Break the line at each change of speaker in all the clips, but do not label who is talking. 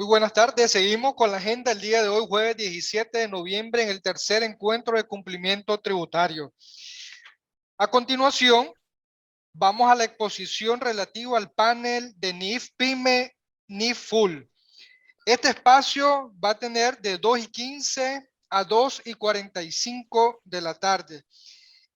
buenas tardes. Seguimos con la agenda del día de hoy, jueves 17 de noviembre, en el tercer encuentro de cumplimiento tributario. A continuación, vamos a la exposición relativa al panel de NIF PYME, NIF Full. Este espacio va a tener de 2:15 a 2:45 de la tarde.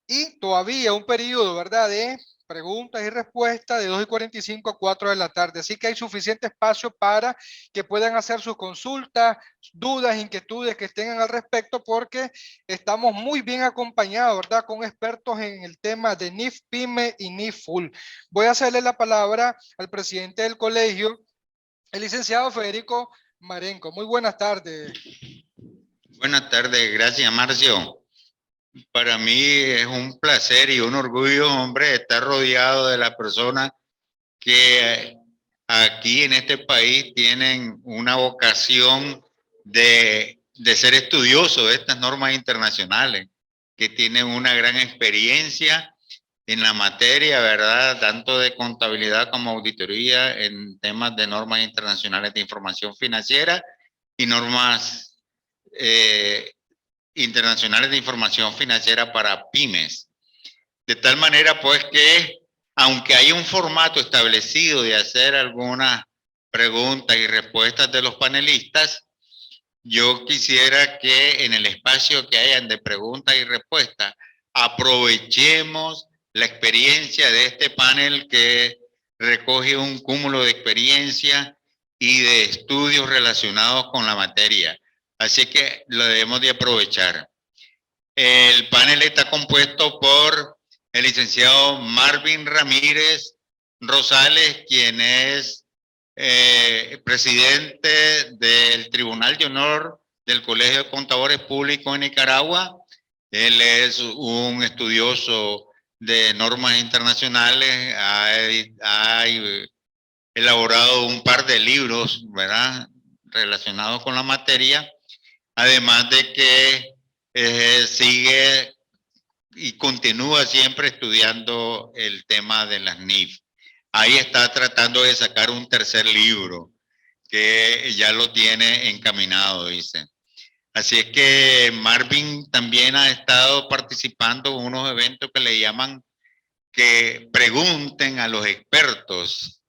Y todavía un periodo, ¿verdad?, de preguntas y respuestas de 2:45 a 4 de la tarde. Así que hay suficiente espacio para que puedan hacer sus consultas, dudas, inquietudes que tengan al respecto, porque estamos muy bien acompañados, ¿verdad?, con expertos en el tema de NIF PYME y NIF Full. Voy a hacerle la palabra al presidente del colegio, el licenciado Federico Marenco. Muy buenas tardes.
Buenas tardes, gracias Marcio. Para mí es un placer y un orgullo, hombre, estar rodeado de las personas que aquí en este país tienen una vocación de ser estudiosos de estas normas internacionales, que tienen una gran experiencia en la materia, ¿verdad? Tanto de contabilidad como auditoría en temas de normas internacionales de información financiera y normas internacionales de información financiera para pymes. De tal manera pues que aunque hay un formato establecido de hacer algunas preguntas y respuestas de los panelistas, yo quisiera que en el espacio que hayan de preguntas y respuestas aprovechemos la experiencia de este panel que recoge un cúmulo de experiencia y de estudios relacionados con la materia. Así que lo debemos de aprovechar. El panel está compuesto por el licenciado Marvin Ramírez Rosales, quien es presidente del Tribunal de Honor del Colegio de Contadores Públicos en Nicaragua. Él es un estudioso de normas internacionales, ha elaborado un par de libros, ¿verdad?, relacionados con la materia, además de que sigue y continúa siempre estudiando el tema de las NIF. Ahí está tratando de sacar un tercer libro que ya lo tiene encaminado, dice. Así es que Marvin también ha estado participando en unos eventos que le llaman que pregunten a los expertos,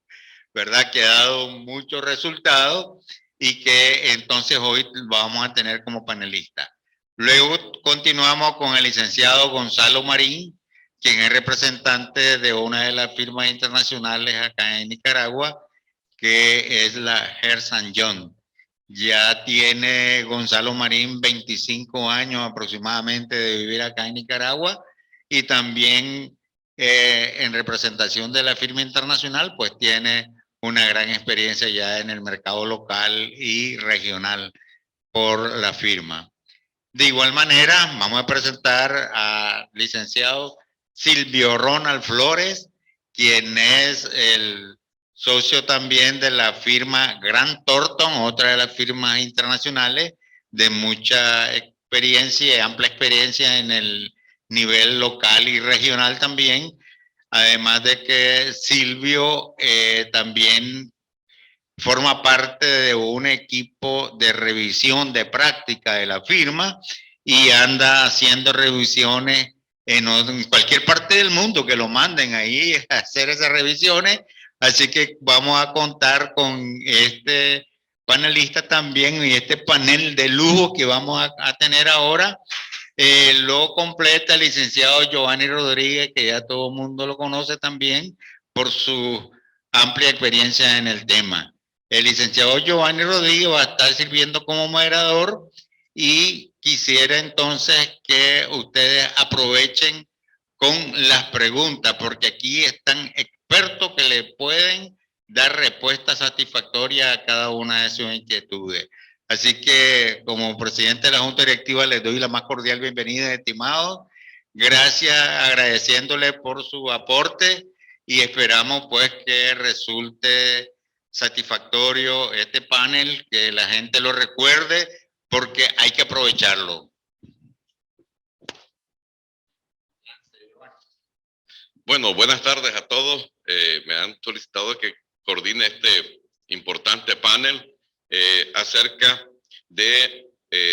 ¿verdad? Que ha dado muchos resultados y que entonces hoy vamos a tener como panelista. Luego continuamos con el licenciado Gonzalo Marín, quien es representante de una de las firmas internacionales acá en Nicaragua, que es la Hearst & Young. Ya tiene Gonzalo Marín 25 años aproximadamente de vivir acá en Nicaragua y también en representación de la firma internacional, pues tiene una gran experiencia ya en el mercado local y regional por la firma. De igual manera, vamos a presentar al licenciado Silvio Ronald Flores, quien es el socio también de la firma Grant Thornton, otra de las firmas internacionales de mucha experiencia y amplia experiencia en el nivel local y regional también. Además de que Silvio también forma parte de un equipo de revisión de práctica de la firma y anda haciendo revisiones en cualquier parte del mundo que lo manden ahí a hacer esas revisiones. Así que vamos a contar con este panelista también y este panel de lujo que vamos a tener ahora. Lo completa el licenciado Giovanni Rodríguez, que ya todo el mundo lo conoce también por su amplia experiencia en el tema. El licenciado Giovanni Rodríguez va a estar sirviendo como moderador y quisiera entonces que ustedes aprovechen con las preguntas, porque aquí están expertos que le pueden dar respuestas satisfactorias a cada una de sus inquietudes. Así que como presidente de la Junta Directiva les doy la más cordial bienvenida, estimados. Gracias, agradeciéndole por su aporte y esperamos pues que resulte satisfactorio este panel, que la gente lo recuerde porque hay que aprovecharlo.
Bueno, buenas tardes a todos. Me han solicitado que coordine este importante panel. acerca de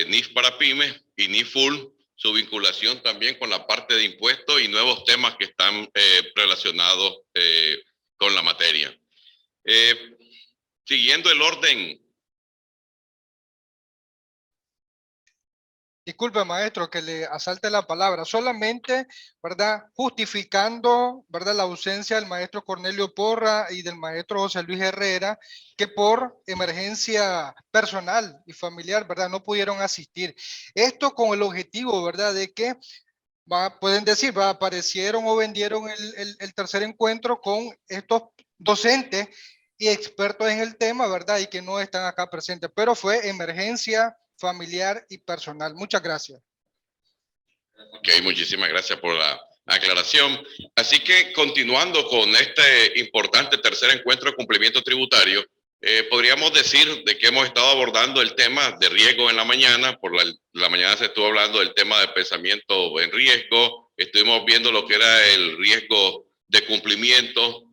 NIF para pymes y NIF Full, su vinculación también con la parte de impuestos y nuevos temas que están relacionados con la materia. Siguiendo el orden.
Disculpe, maestro, que le asalte la palabra. Solamente, ¿verdad? Justificando, ¿verdad? La ausencia del maestro Cornelio Porra y del maestro José Luis Herrera, que por emergencia personal y familiar, ¿verdad? No pudieron asistir. Esto con el objetivo, ¿verdad? De que pueden decir, aparecieron o vendieron el tercer encuentro con estos docentes y expertos en el tema, ¿verdad? Y que no están acá presentes, pero fue emergencia familiar y personal. Muchas gracias.
Ok, muchísimas gracias por la aclaración. Así que continuando con este importante tercer encuentro de cumplimiento tributario, podríamos decir de que hemos estado abordando el tema de riesgo en la mañana. Por la mañana se estuvo hablando del tema de pensamiento en riesgo, estuvimos viendo lo que era el riesgo de cumplimiento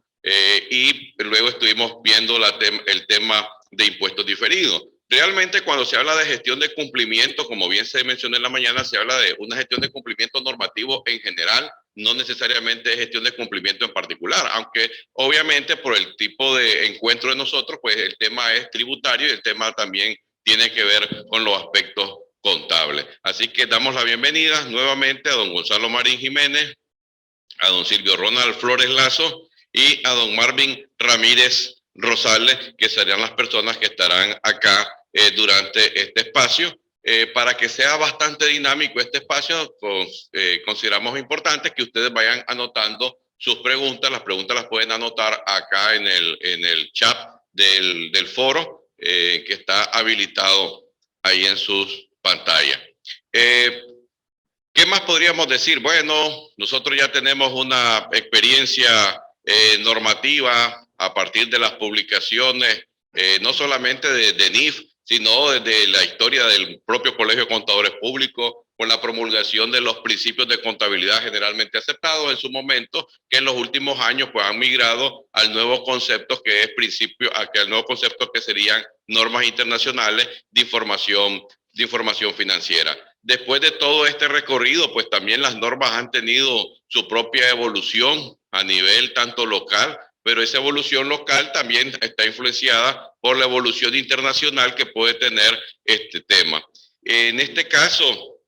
y luego estuvimos viendo el tema de impuestos diferidos. Realmente cuando se habla de gestión de cumplimiento, como bien se mencionó en la mañana, se habla de una gestión de cumplimiento normativo en general, no necesariamente de gestión de cumplimiento en particular, aunque obviamente por el tipo de encuentro de nosotros, pues el tema es tributario y el tema también tiene que ver con los aspectos contables. Así que damos la bienvenida nuevamente a don Gonzalo Marín Jiménez, a don Silvio Ronald Flores Lazo y a don Marvin Ramírez Rosales, que serían las personas que estarán acá durante este espacio. Para que sea bastante dinámico este espacio, consideramos importante que ustedes vayan anotando sus preguntas. Las preguntas las pueden anotar acá en el chat del foro que está habilitado ahí en sus pantallas. ¿Qué más podríamos decir? Bueno, nosotros ya tenemos una experiencia normativa a partir de las publicaciones, no solamente de NIF, sino desde la historia del propio Colegio de Contadores Públicos, con la promulgación de los principios de contabilidad generalmente aceptados en su momento, que en los últimos años pues han migrado al nuevo concepto que es al nuevo concepto que serían normas internacionales de información financiera. Después de todo este recorrido, pues también las normas han tenido su propia evolución a nivel tanto local, pero esa evolución local también está influenciada por la evolución internacional que puede tener este tema. En este caso,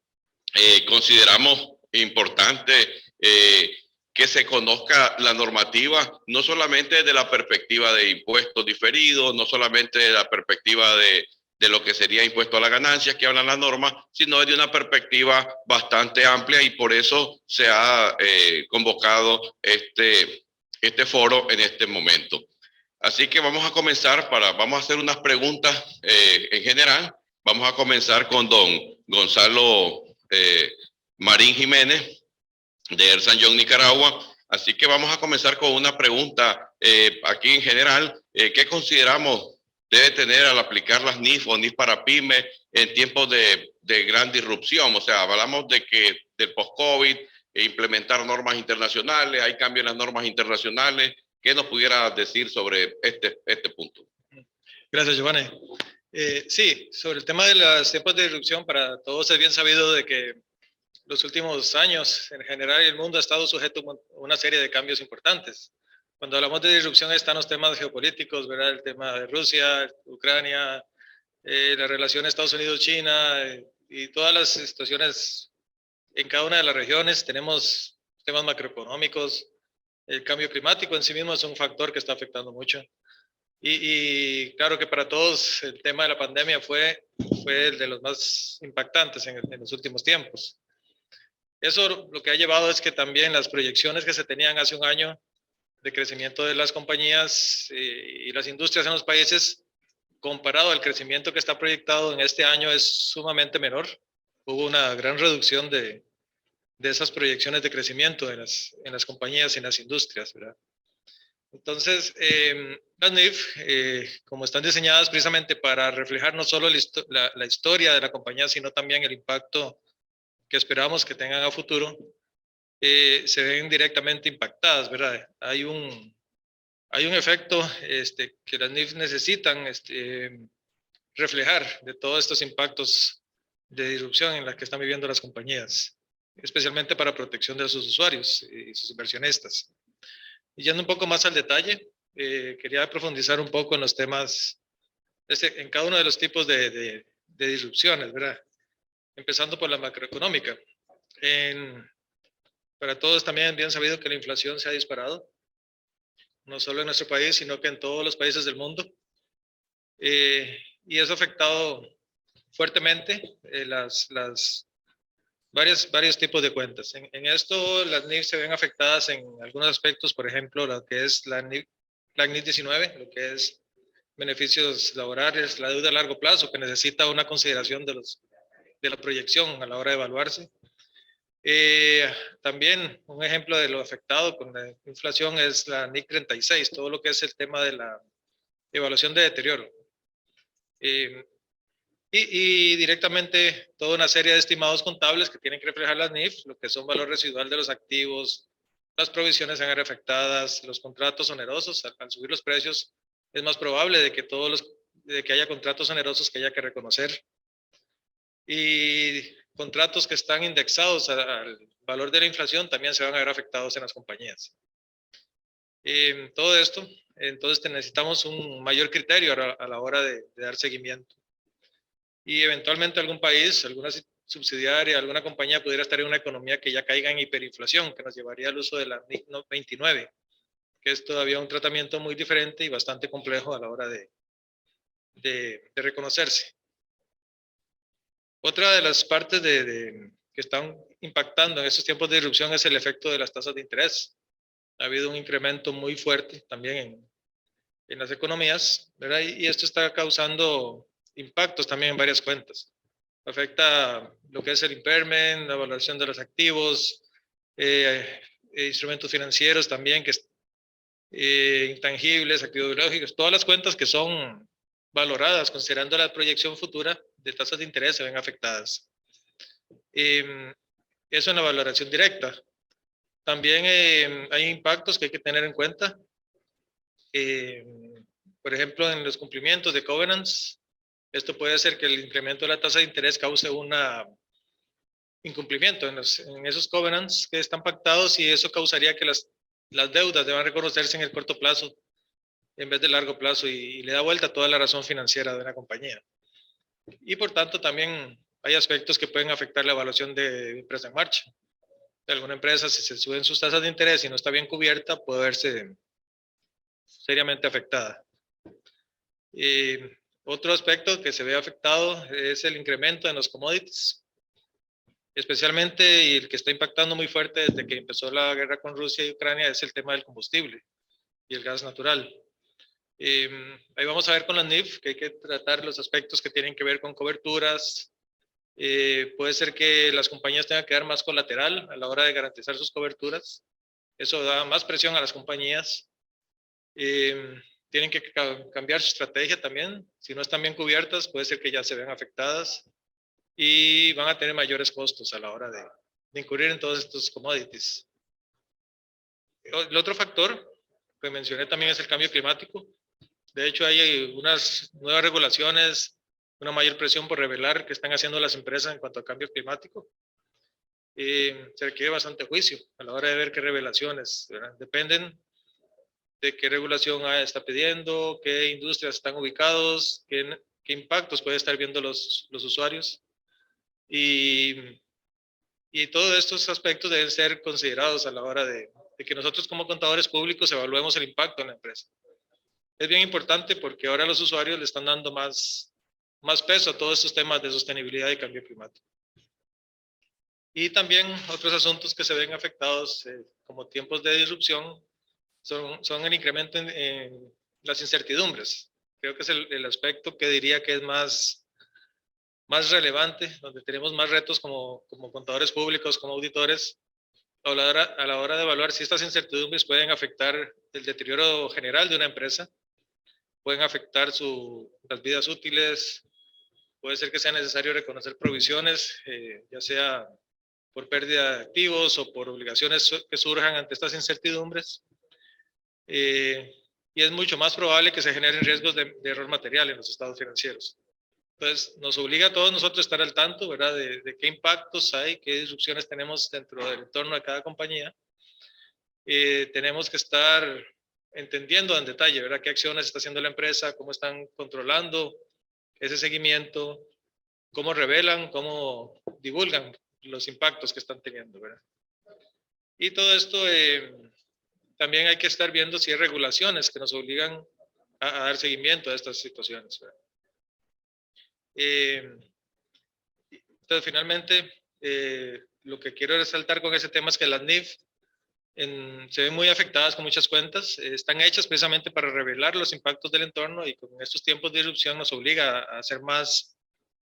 consideramos importante que se conozca la normativa, no solamente desde la perspectiva de impuestos diferidos, no solamente de la perspectiva de lo que sería impuesto a las ganancias que hablan las normas, sino desde una perspectiva bastante amplia y por eso se ha convocado este foro en este momento. Así que vamos a comenzar vamos a hacer unas preguntas en general. Vamos a comenzar con don Gonzalo Marín Jiménez de El San John, Nicaragua. Así que vamos a comenzar con una pregunta aquí en general. ¿Qué consideramos debe tener al aplicar las NIF o NIF para pymes en tiempos de gran disrupción? O sea, hablamos del post-COVID, implementar normas internacionales, hay cambios en las normas internacionales. ¿Qué nos pudiera decir sobre este punto?
Gracias, Giovanni. Sí, sobre el tema de los tiempos de disrupción, para todos es bien sabido de que los últimos años, en general, el mundo ha estado sujeto a una serie de cambios importantes. Cuando hablamos de disrupción están los temas geopolíticos, ¿verdad? El tema de Rusia, Ucrania, la relación Estados Unidos-China y todas las situaciones en cada una de las regiones. Tenemos temas macroeconómicos. El cambio climático en sí mismo es un factor que está afectando mucho. Y claro que para todos el tema de la pandemia fue el de los más impactantes en los últimos tiempos. Eso lo que ha llevado es que también las proyecciones que se tenían hace un año de crecimiento de las compañías y las industrias en los países, comparado al crecimiento que está proyectado en este año, es sumamente menor. Hubo una gran reducción de esas proyecciones de crecimiento en las compañías y en las industrias, ¿verdad? Entonces, las NIF, como están diseñadas precisamente para reflejar no solo la historia de la compañía, sino también el impacto que esperamos que tengan a futuro, se ven directamente impactadas, ¿verdad? Hay un efecto que las NIF necesitan reflejar de todos estos impactos de disrupción en la que están viviendo las compañías, especialmente para protección de sus usuarios y sus inversionistas. Y yendo un poco más al detalle, quería profundizar un poco en los temas, en cada uno de los tipos de disrupciones, ¿verdad? Empezando por la macroeconómica. Para todos también bien sabido que la inflación se ha disparado, no solo en nuestro país, sino que en todos los países del mundo. Y eso ha afectado fuertemente varios tipos de cuentas. En esto, las NIF se ven afectadas en algunos aspectos, por ejemplo, lo que es la NIF 19, lo que es beneficios laborales, la deuda a largo plazo, que necesita una consideración de la proyección a la hora de evaluarse. También un ejemplo de lo afectado con la inflación es la NIC 36, todo lo que es el tema de la evaluación de deterioro. Y directamente toda una serie de estimados contables que tienen que reflejar las NIF, lo que son valor residual de los activos, las provisiones sean afectadas, los contratos onerosos. Al subir los precios es más probable de que haya contratos onerosos que haya que reconocer. Y contratos que están indexados al valor de la inflación también se van a ver afectados en las compañías. Todo esto, entonces necesitamos un mayor criterio a la hora de dar seguimiento. Y eventualmente algún país, alguna subsidiaria, alguna compañía pudiera estar en una economía que ya caiga en hiperinflación, que nos llevaría al uso de la NIC 29, que es todavía un tratamiento muy diferente y bastante complejo a la hora de reconocerse. Otra de las partes que están impactando en estos tiempos de disrupción es el efecto de las tasas de interés. Ha habido un incremento muy fuerte también en las economías, ¿verdad? Y esto está causando impactos también en varias cuentas. Afecta lo que es el impairment, la valoración de los activos, instrumentos financieros también, intangibles, activos biológicos, todas las cuentas que son valoradas considerando la proyección futura de tasas de interés se ven afectadas. Eso en la valoración directa. También hay impactos que hay que tener en cuenta. Por ejemplo, en los cumplimientos de covenants, esto puede hacer que el incremento de la tasa de interés cause un incumplimiento en esos covenants que están pactados, y eso causaría que las deudas deban reconocerse en el corto plazo en vez de largo plazo, y le da vuelta a toda la razón financiera de una compañía. Y por tanto también hay aspectos que pueden afectar la evaluación de empresa en marcha. De alguna empresa, si se suben sus tasas de interés y no está bien cubierta, puede verse seriamente afectada. Otro aspecto que se ve afectado es el incremento en los commodities, especialmente, y el que está impactando muy fuerte desde que empezó la guerra con Rusia y Ucrania, es el tema del combustible y el gas natural. Ahí vamos a ver con la NIF que hay que tratar los aspectos que tienen que ver con coberturas. Puede ser que las compañías tengan que dar más colateral a la hora de garantizar sus coberturas. Eso da más presión a las compañías. Tienen que cambiar su estrategia también. Si no están bien cubiertas, puede ser que ya se vean afectadas y van a tener mayores costos a la hora de incurrir en todos estos commodities. El otro factor que mencioné también es el cambio climático. De hecho, hay unas nuevas regulaciones, una mayor presión por revelar qué están haciendo las empresas en cuanto a cambio climático. Se requiere bastante juicio a la hora de ver qué revelaciones, ¿verdad? Dependen de qué regulación está pidiendo, qué industrias están ubicados, qué impactos pueden estar viendo los usuarios. Y todos estos aspectos deben ser considerados a la hora de que nosotros como contadores públicos evaluemos el impacto en la empresa. Es bien importante porque ahora los usuarios le están dando más peso a todos estos temas de sostenibilidad y cambio climático. Y también otros asuntos que se ven afectados como tiempos de disrupción son el incremento en las incertidumbres. Creo que es el aspecto que diría que es más relevante, donde tenemos más retos como contadores públicos, como auditores, a la hora de evaluar si estas incertidumbres pueden afectar el deterioro general de una empresa, pueden afectar las vidas útiles, puede ser que sea necesario reconocer provisiones, ya sea por pérdida de activos o por obligaciones que surjan ante estas incertidumbres. Y es mucho más probable que se generen riesgos de error material en los estados financieros. Entonces, nos obliga a todos nosotros a estar al tanto, ¿verdad? De qué impactos hay, qué disrupciones tenemos dentro del entorno de cada compañía. Tenemos que estar entendiendo en detalle, ¿verdad? Qué acciones está haciendo la empresa, cómo están controlando ese seguimiento, cómo revelan, cómo divulgan los impactos que están teniendo, ¿verdad? Y todo esto también hay que estar viendo si hay regulaciones que nos obligan a dar seguimiento a estas situaciones, ¿verdad? Entonces, finalmente, lo que quiero resaltar con ese tema es que las NIF se ven muy afectadas con muchas cuentas, están hechas precisamente para revelar los impactos del entorno y con estos tiempos de disrupción nos obliga a ser más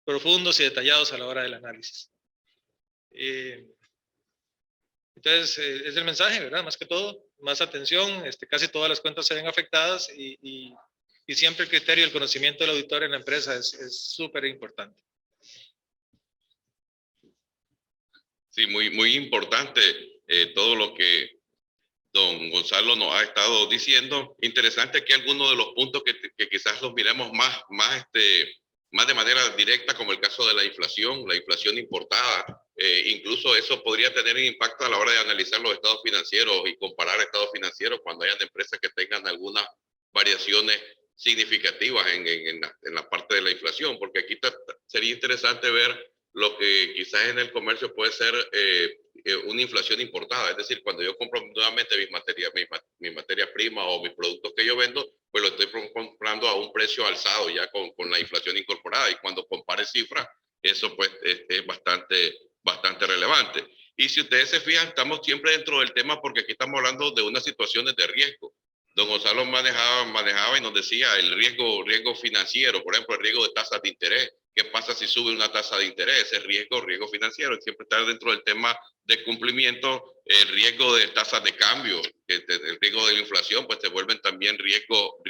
profundos y detallados a la hora del análisis. Entonces, es el mensaje, ¿verdad? Más que todo, más atención, casi todas las cuentas se ven afectadas y siempre el criterio y el conocimiento del auditor en la empresa es súper importante.
Sí, muy importante todo lo que don Gonzalo nos ha estado diciendo. Interesante que algunos de los puntos que quizás los miremos más de manera directa, como el caso de la inflación importada. Incluso eso podría tener un impacto a la hora de analizar los estados financieros y comparar estados financieros cuando hayan empresas que tengan algunas variaciones significativas en la parte de la inflación, porque aquí sería interesante ver lo que quizás en el comercio puede ser una inflación importada. Es decir, cuando yo compro nuevamente mis materias primas o mis productos que yo vendo, pues lo estoy comprando a un precio alzado ya con la inflación incorporada, y cuando compare cifras, eso pues es bastante relevante. Y si ustedes se fijan, estamos siempre dentro del tema porque aquí estamos hablando de unas situaciones de riesgo. Don Gonzalo manejaba y nos decía el riesgo financiero, por ejemplo, el riesgo de tasas de interés. ¿Qué pasa si sube una tasa de interés? Ese riesgo financiero, siempre está dentro del tema de cumplimiento. El riesgo de tasas de cambio, el riesgo de la inflación, pues se vuelven también riesgo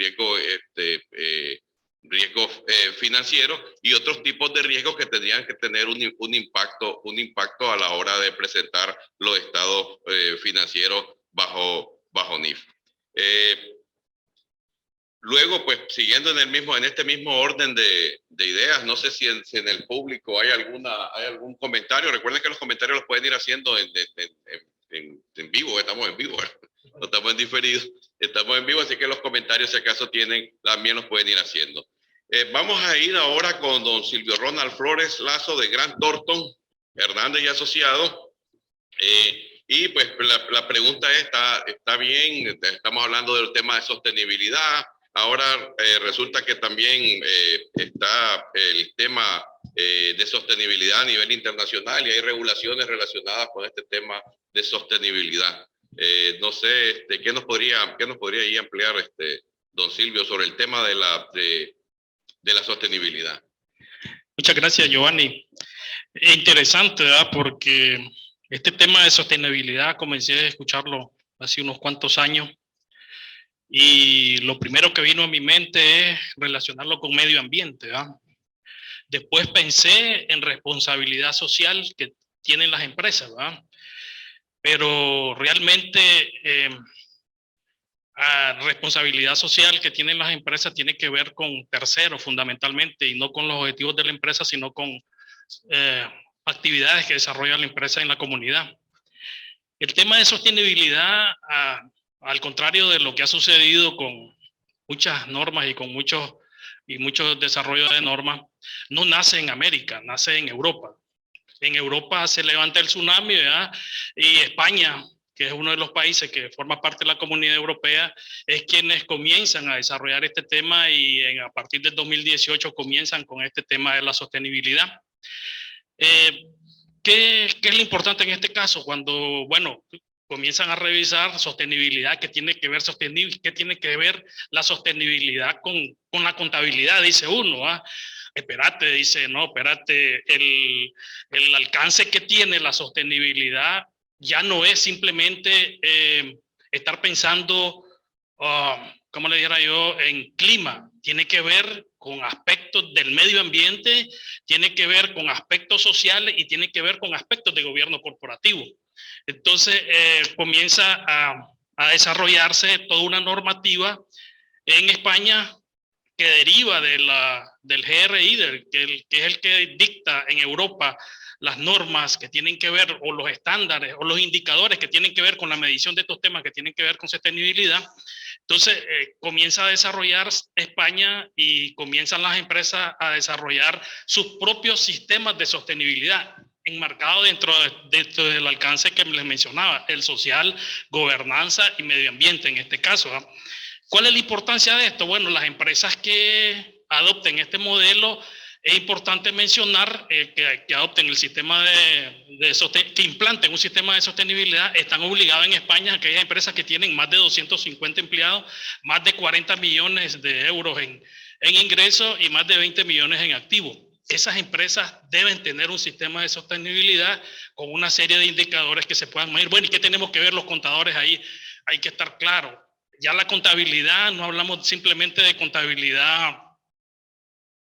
financiero, y otros tipos de riesgos que tendrían que tener un impacto a la hora de presentar los estados financieros bajo NIF. Luego, pues, siguiendo en este mismo orden de ideas, no sé si en el público hay algún comentario. Recuerden que los comentarios los pueden ir haciendo en vivo. Estamos en vivo, no estamos en diferido, estamos en vivo, así que los comentarios, si acaso tienen, también los pueden ir haciendo. Vamos a ir ahora con don Silvio Ronald Flores Lazo de Grant Thornton Hernández y Asociados. Y pues la pregunta está bien, estamos hablando del tema de sostenibilidad. Ahora resulta que también está el tema de sostenibilidad a nivel internacional, y hay regulaciones relacionadas con este tema de sostenibilidad. No sé, ¿qué nos podría ahí ampliar don Silvio sobre el tema de la sostenibilidad?
Muchas gracias, Giovanni. Es interesante, ¿verdad? Porque este tema de sostenibilidad comencé a escucharlo hace unos cuantos años, y lo primero que vino a mi mente es relacionarlo con medio ambiente, ¿verdad? Después pensé en responsabilidad social que tienen las empresas, ¿verdad? Pero realmente responsabilidad social que tienen las empresas tiene que ver con terceros fundamentalmente, y no con los objetivos de la empresa, sino con actividades que desarrolla la empresa en la comunidad. El tema de sostenibilidad, al contrario de lo que ha sucedido con muchas normas y con muchos desarrollos de normas, no nace en América, nace en Europa. En Europa se levanta el tsunami, ¿verdad? Y España, que es uno de los países que forma parte de la Comunidad Europea, es quienes comienzan a desarrollar este tema, y a partir del 2018 comienzan con este tema de la sostenibilidad. ¿Qué es lo importante en este caso? Cuando, bueno, comienzan a revisar sostenibilidad, ¿qué tiene que ver la sostenibilidad con la contabilidad? Dice uno, espérate, dice, no, espérate, el alcance que tiene la sostenibilidad ya no es simplemente estar pensando, como le dijera yo, en clima. Tiene que ver con aspectos del medio ambiente, tiene que ver con aspectos sociales y tiene que ver con aspectos de gobierno corporativo. Entonces comienza a desarrollarse toda una normativa en España que deriva de del GRI, que es el que dicta en Europa las normas que tienen que ver, o los estándares, o los indicadores que tienen que ver con la medición de estos temas que tienen que ver con sostenibilidad. Entonces, comienza a desarrollar España y comienzan las empresas a desarrollar sus propios sistemas de sostenibilidad, enmarcado dentro del alcance que les mencionaba, el social, gobernanza y medio ambiente en este caso, ¿eh? ¿Cuál es la importancia de esto? Bueno, las empresas que adopten este modelo, es importante mencionar que adopten el sistema que implanten un sistema de sostenibilidad, están obligados en España, aquellas empresas que tienen más de 250 empleados, más de 40 millones de euros en ingresos y más de 20 millones en activos. Esas empresas deben tener un sistema de sostenibilidad con una serie de indicadores que se puedan medir. Bueno, ¿y qué tenemos que ver los contadores ahí? Hay que estar claro. Ya la contabilidad, no hablamos simplemente de contabilidad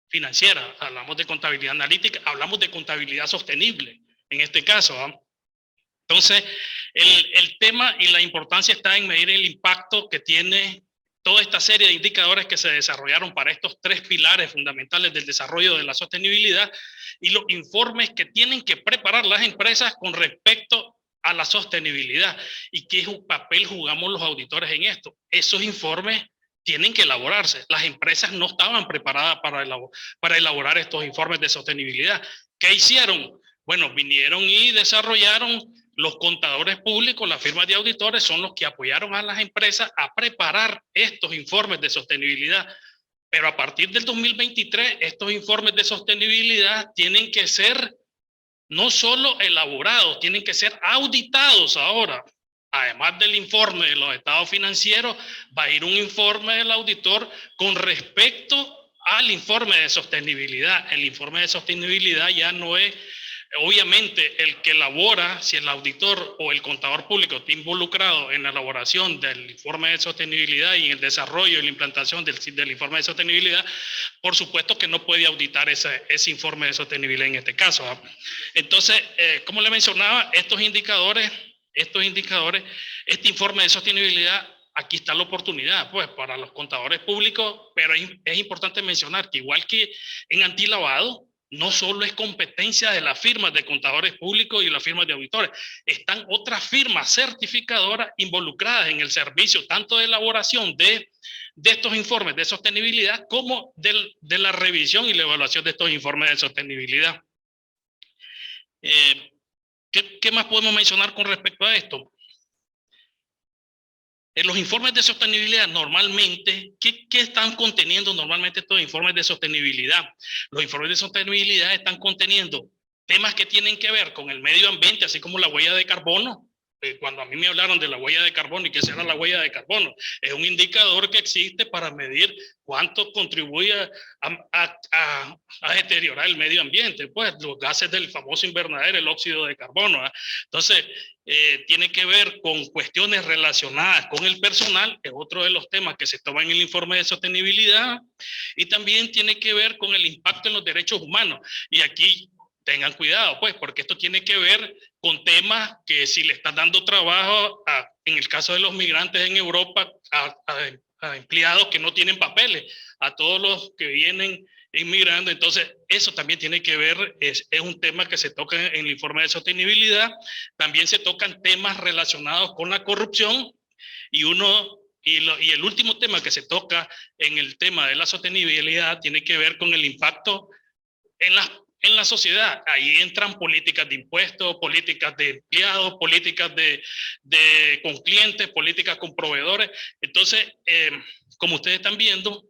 financiera, hablamos de contabilidad analítica, hablamos de contabilidad sostenible en este caso, ¿eh? Entonces, el tema y la importancia está en medir el impacto que tiene toda esta serie de indicadores que se desarrollaron para estos tres pilares fundamentales del desarrollo de la sostenibilidad y los informes que tienen que preparar las empresas con respecto a la sostenibilidad y qué papel jugamos los auditores en esto. Esos informes tienen que elaborarse. Las empresas no estaban preparadas para elaborar estos informes de sostenibilidad. ¿Qué hicieron? Bueno, vinieron y desarrollaron los contadores públicos, las firmas de auditores son los que apoyaron a las empresas a preparar estos informes de sostenibilidad. Pero a partir del 2023, estos informes de sostenibilidad tienen que ser no solo elaborados, tienen que ser auditados ahora. Además del informe de los estados financieros, va a ir un informe del auditor con respecto al informe de sostenibilidad. El informe de sostenibilidad ya no es, obviamente, el que elabora, si el auditor o el contador público está involucrado en la elaboración del informe de sostenibilidad y en el desarrollo y la implantación del informe de sostenibilidad, por supuesto que no puede auditar ese informe de sostenibilidad en este caso. Entonces, como le mencionaba, este informe de sostenibilidad, aquí está la oportunidad, pues, para los contadores públicos, pero es importante mencionar que igual que en antilavado, no solo es competencia de las firmas de contadores públicos y las firmas de auditores, están otras firmas certificadoras involucradas en el servicio, tanto de elaboración de estos informes de sostenibilidad como de la revisión y la evaluación de estos informes de sostenibilidad. ¿Qué más podemos mencionar con respecto a esto? En los informes de sostenibilidad normalmente, ¿qué están conteniendo normalmente estos informes de sostenibilidad? Los informes de sostenibilidad están conteniendo temas que tienen que ver con el medio ambiente, así como la huella de carbono. Cuando a mí me hablaron de la huella de carbono y qué será la huella de carbono, es un indicador que existe para medir cuánto contribuye a deteriorar el medio ambiente, pues los gases del famoso invernadero, el óxido de carbono, ¿eh? Entonces, tiene que ver con cuestiones relacionadas con el personal, es otro de los temas que se toman en el informe de sostenibilidad, y también tiene que ver con el impacto en los derechos humanos. Y aquí tengan cuidado, pues, porque esto tiene que ver con temas que si le están dando trabajo, en el caso de los migrantes en Europa, a empleados que no tienen papeles, a todos los que vienen inmigrando. Entonces, eso también tiene que ver, es un tema que se toca en el informe de sostenibilidad. También se tocan temas relacionados con la corrupción y el último tema que se toca en el tema de la sostenibilidad tiene que ver con el impacto en la sociedad. Ahí entran políticas de impuestos, políticas de empleados, políticas con clientes, políticas con proveedores. Entonces, como ustedes están viendo,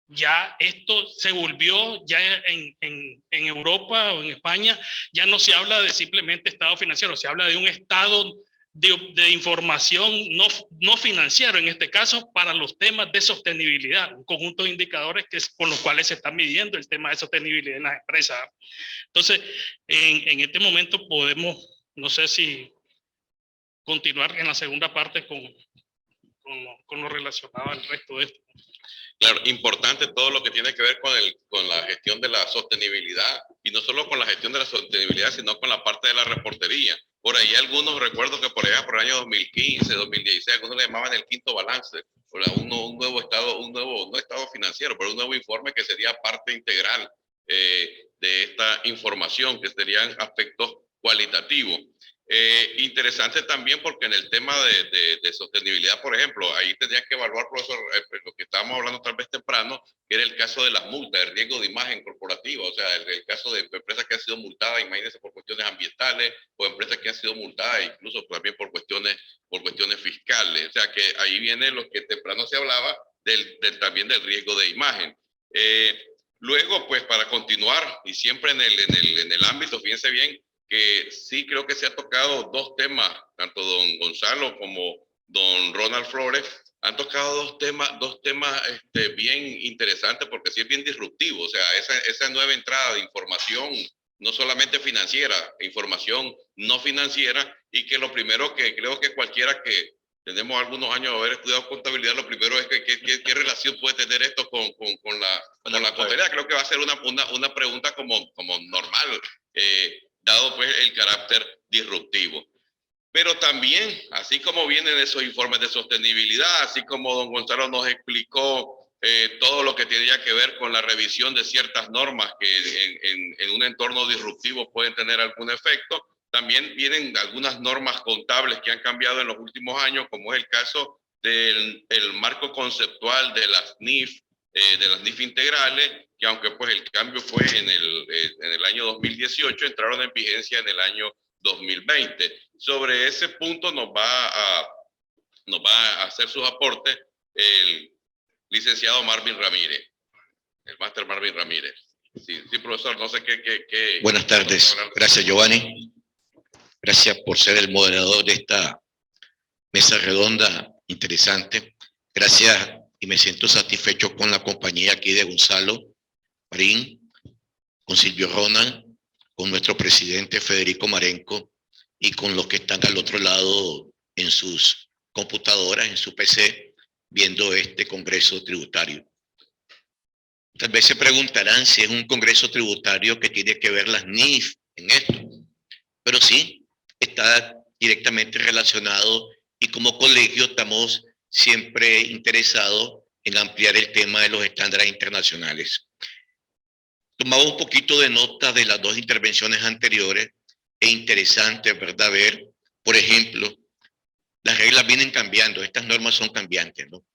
ya esto se volvió, ya en Europa o en España, ya no se habla de simplemente estado financiero, se habla de un estado de información no financiero, en este caso, para los temas de sostenibilidad, un conjunto de indicadores con los cuales se está midiendo el tema de sostenibilidad en las empresas. Entonces, en este momento podemos, no sé si continuar en la segunda parte con lo relacionado al resto de esto.
Claro, importante todo lo que tiene que ver con la gestión de la sostenibilidad, y no solo con la gestión de la sostenibilidad, sino con la parte de la reportería. Por ahí algunos recuerdo que por allá por el año 2015, 2016, algunos le llamaban el quinto balance, un nuevo estado, no estado financiero, financiero, pero un nuevo informe que sería parte integral de esta información, que serían aspectos cualitativos. Interesante también porque en el tema de sostenibilidad, por ejemplo, ahí tendrían que evaluar, profesor, lo que estábamos hablando tal vez temprano, que era el caso de las multas, el riesgo de imagen corporativa, o sea, el caso de empresas que han sido multadas, imagínense, por cuestiones ambientales, o empresas que han sido multadas incluso también por cuestiones fiscales. O sea, que ahí viene lo que temprano se hablaba también del riesgo de imagen. Luego, pues, para continuar, y siempre en el ámbito, fíjense bien, que sí creo que se ha tocado dos temas, tanto don Gonzalo como don Ronald Flores, han tocado dos temas bien interesantes, porque sí es bien disruptivo. O sea, esa nueva entrada de información, no solamente financiera, información no financiera, y que lo primero que creo que cualquiera que tenemos algunos años de haber estudiado contabilidad, lo primero es qué relación puede tener esto con la contabilidad. Creo que va a ser una pregunta como normal, dado pues el carácter disruptivo. Pero también, así como vienen esos informes de sostenibilidad, así como don Gonzalo nos explicó todo lo que tenía que ver con la revisión de ciertas normas que en un entorno disruptivo pueden tener algún efecto, también vienen algunas normas contables que han cambiado en los últimos años, como es el caso del marco conceptual de las NIF, integrales, que aunque pues el cambio fue en el año 2018, entraron en vigencia en el año 2020. Sobre ese punto nos va a hacer sus aportes el licenciado Marvin Ramírez, el máster Marvin Ramírez. Sí, profesor, no sé qué.
Buenas tardes. Gracias, Giovanni. Gracias por ser el moderador de esta mesa redonda interesante. Gracias, y me siento satisfecho con la compañía aquí de Gonzalo Marín, con Silvio Ronald, con nuestro presidente Federico Marenco y con los que están al otro lado en sus computadoras, en su PC, viendo este congreso tributario. Tal vez se preguntarán si es un congreso tributario que tiene que ver las NIF en esto, pero sí, está directamente relacionado, y como colegio estamos siempre interesados en ampliar el tema de los estándares internacionales. Tomaba un poquito de nota de las dos intervenciones anteriores. Es interesante, ¿verdad?, ver, por ejemplo, las reglas vienen cambiando, estas normas son cambiantes, ¿no?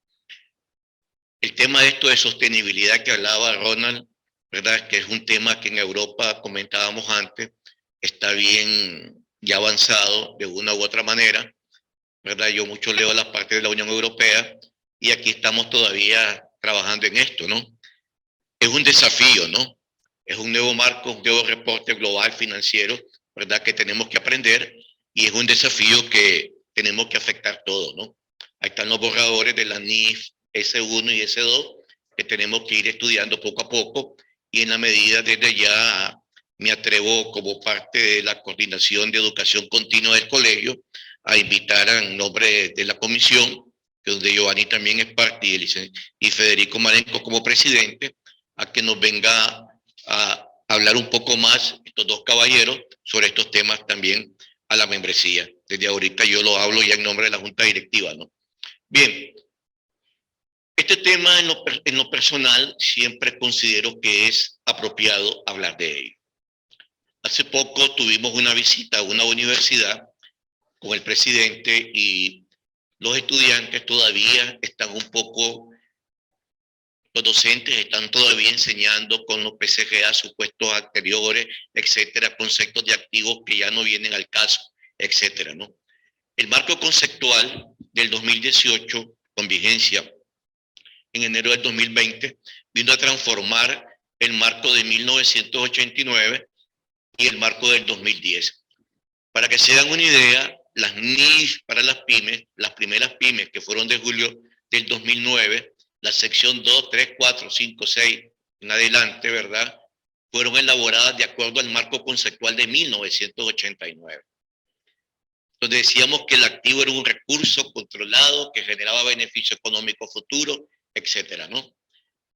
El tema de esto de sostenibilidad que hablaba Ronald, ¿verdad?, que es un tema que en Europa, comentábamos antes, está bien ya avanzado de una u otra manera, ¿verdad? Yo mucho leo la parte de la Unión Europea y aquí estamos todavía trabajando en esto, ¿no? Es un desafío, ¿no? Es un nuevo marco, un nuevo reporte global financiero, ¿verdad?, que tenemos que aprender, y es un desafío que tenemos que afectar todo, ¿no? Ahí están los borradores de la NIF S1 y S2 que tenemos que ir estudiando poco a poco, y en la medida desde ya me atrevo, como parte de la coordinación de educación continua del colegio, a invitar en nombre de la comisión, donde Giovanni también es parte, y Federico Marenco como presidente, a que nos venga a hablar un poco más, estos dos caballeros, sobre estos temas también a la membresía. Desde ahorita yo lo hablo ya en nombre de la Junta Directiva, ¿no? Bien, este tema en lo personal siempre considero que es apropiado hablar de ello. Hace poco tuvimos una visita a una universidad con el presidente, y los estudiantes todavía están un poco, los docentes están todavía enseñando con los PCGA, supuestos anteriores, etcétera, conceptos de activos que ya no vienen al caso, etcétera, ¿no? El marco conceptual del 2018, con vigencia en enero del 2020, vino a transformar el marco de 1989 y el marco del 2010. Para que se den una idea, las NIF para las pymes, las primeras pymes que fueron de julio del 2009, la sección 2, 3, 4, 5, 6 en adelante, ¿verdad?, fueron elaboradas de acuerdo al marco conceptual de 1989. Donde decíamos que el activo era un recurso controlado que generaba beneficio económico futuro, etcétera, ¿no?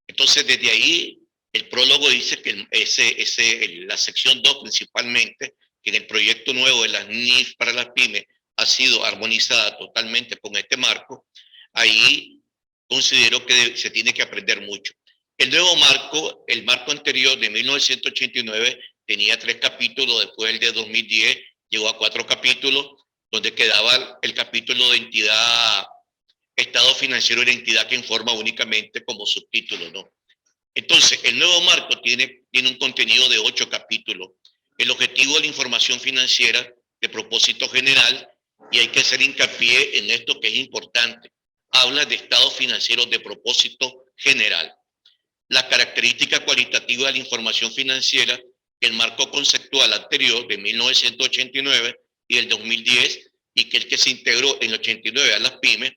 Entonces, desde ahí, el prólogo dice que la sección 2 principalmente, que en el proyecto nuevo de las NIF para las pymes ha sido armonizada totalmente con este marco. Ahí considero que se tiene que aprender mucho. El nuevo marco, el marco anterior de 1989, tenía 3 capítulos, después el de 2010 llegó a 4 capítulos, donde quedaba el capítulo de entidad, estado financiero y la entidad que informa únicamente como subtítulo, ¿no? Entonces, el nuevo marco tiene un contenido de 8 capítulos. El objetivo de la información financiera de propósito general, y hay que hacer hincapié en esto que es importante, habla de estados financieros de propósito general. La característica cualitativa de la información financiera, que el marco conceptual anterior de 1989 y el 2010, y que el que se integró en el 89 a las pymes,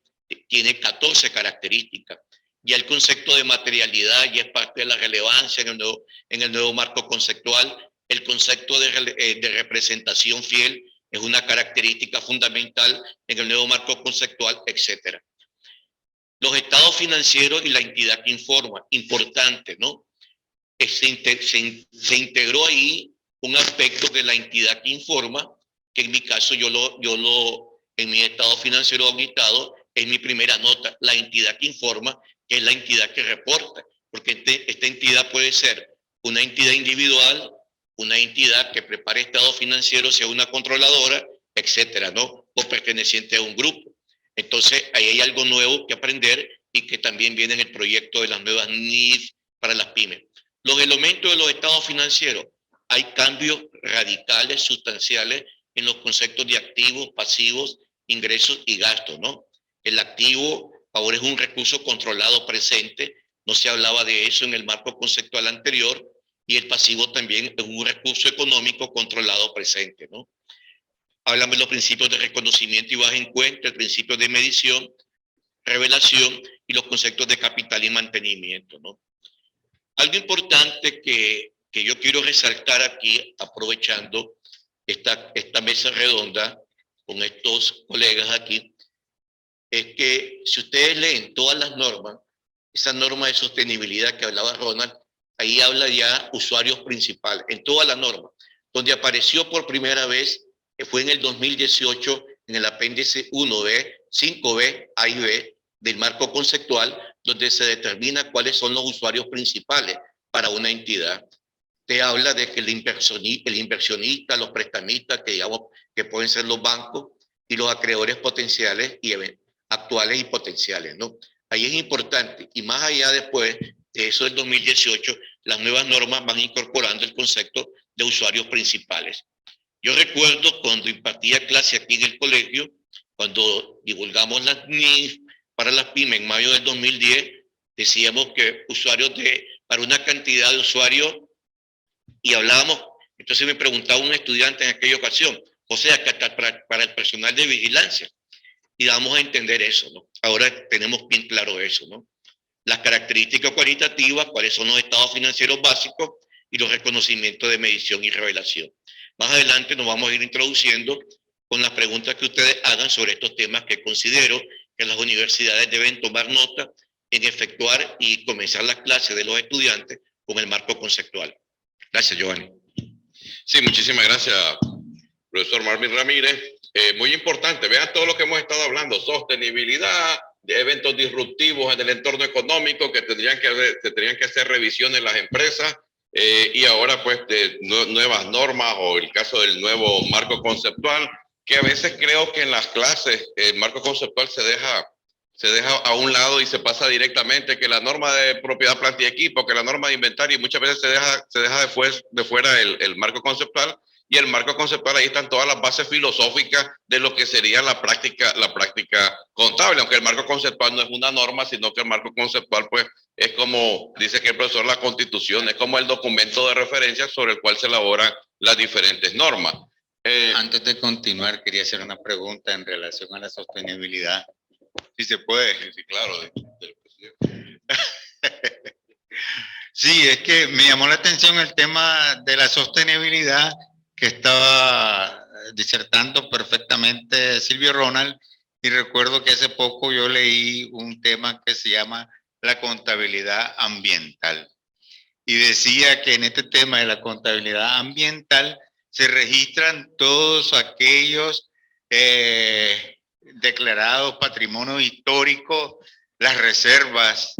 tiene 14 características. Ya el concepto de materialidad ya es parte de la relevancia en el nuevo marco conceptual. El concepto de representación fiel es una característica fundamental en el nuevo marco conceptual, etcétera. Los estados financieros y la entidad que informa, importante, ¿no? Se integró ahí un aspecto de la entidad que informa, que en mi caso en mi estado financiero auditado, es mi primera nota, la entidad que informa, que es la entidad que reporta, porque esta entidad puede ser una entidad individual, una entidad que prepare estado financiero, sea una controladora, etcétera, ¿no? O perteneciente a un grupo. Entonces, ahí hay algo nuevo que aprender y que también viene en el proyecto de las nuevas NIF para las pymes. Los elementos de los estados financieros, hay cambios radicales, sustanciales en los conceptos de activos, pasivos, ingresos y gastos, ¿no? El activo ahora es un recurso controlado presente, no se hablaba de eso en el marco conceptual anterior, y el pasivo también es un recurso económico controlado presente, ¿no? Hablamos de los principios de reconocimiento y baja en cuenta, el principio de medición, revelación y los conceptos de capital y mantenimiento, ¿no? Algo importante que yo quiero resaltar aquí, aprovechando esta mesa redonda con estos colegas aquí, es que si ustedes leen todas las normas, esa norma de sostenibilidad que hablaba Ronald, ahí habla ya usuarios principales, en toda la norma, donde apareció por primera vez, que fue en el 2018, en el apéndice 1B, 5B, A y B, del marco conceptual, donde se determina cuáles son los usuarios principales para una entidad. Te habla de que el inversionista, los prestamistas, que digamos que pueden ser los bancos, y los acreedores potenciales y actuales y potenciales, ¿no? Ahí es importante, y más allá después de eso del 2018, las nuevas normas van incorporando el concepto de usuarios principales. Yo recuerdo cuando impartía clase aquí en el colegio, cuando divulgamos las NIF para las pymes en mayo del 2010, decíamos que para una cantidad de usuarios, y hablábamos, entonces me preguntaba un estudiante en aquella ocasión, o sea, que hasta para el personal de vigilancia, y damos a entender eso, ¿no? Ahora tenemos bien claro eso, ¿no? Las características cualitativas, cuáles son los estados financieros básicos y los reconocimientos de medición y revelación. Más adelante nos vamos a ir introduciendo con las preguntas que ustedes hagan sobre estos temas que considero que las universidades deben tomar nota en efectuar y comenzar las clases de los estudiantes con el marco conceptual. Gracias, Giovanni.
Sí, muchísimas gracias, profesor Marvin Ramírez. Muy importante, vean todo lo que hemos estado hablando, sostenibilidad, de eventos disruptivos en el entorno económico que tendrían que hacer revisiones en las empresas, y ahora pues de nuevas normas o el caso del nuevo marco conceptual, que a veces creo que en las clases el marco conceptual se deja a un lado y se pasa directamente, que la norma de propiedad, planta y equipo, que la norma de inventario, y muchas veces se deja de fuera el marco conceptual, y el marco conceptual ahí están todas las bases filosóficas de lo que sería la práctica contable, aunque el marco conceptual no es una norma, sino que el marco conceptual pues es como dice que el profesor, la Constitución, es como el documento de referencia sobre el cual se elaboran las diferentes normas.
Antes de continuar, quería hacer una pregunta en relación a la sostenibilidad. Si se puede.
Sí, claro.
Sí, es que me llamó la atención el tema de la sostenibilidad que estaba disertando perfectamente Silvio Ronald, y recuerdo que hace poco yo leí un tema que se llama la contabilidad ambiental, y decía que en este tema de la contabilidad ambiental se registran todos aquellos declarados patrimonio histórico, las reservas,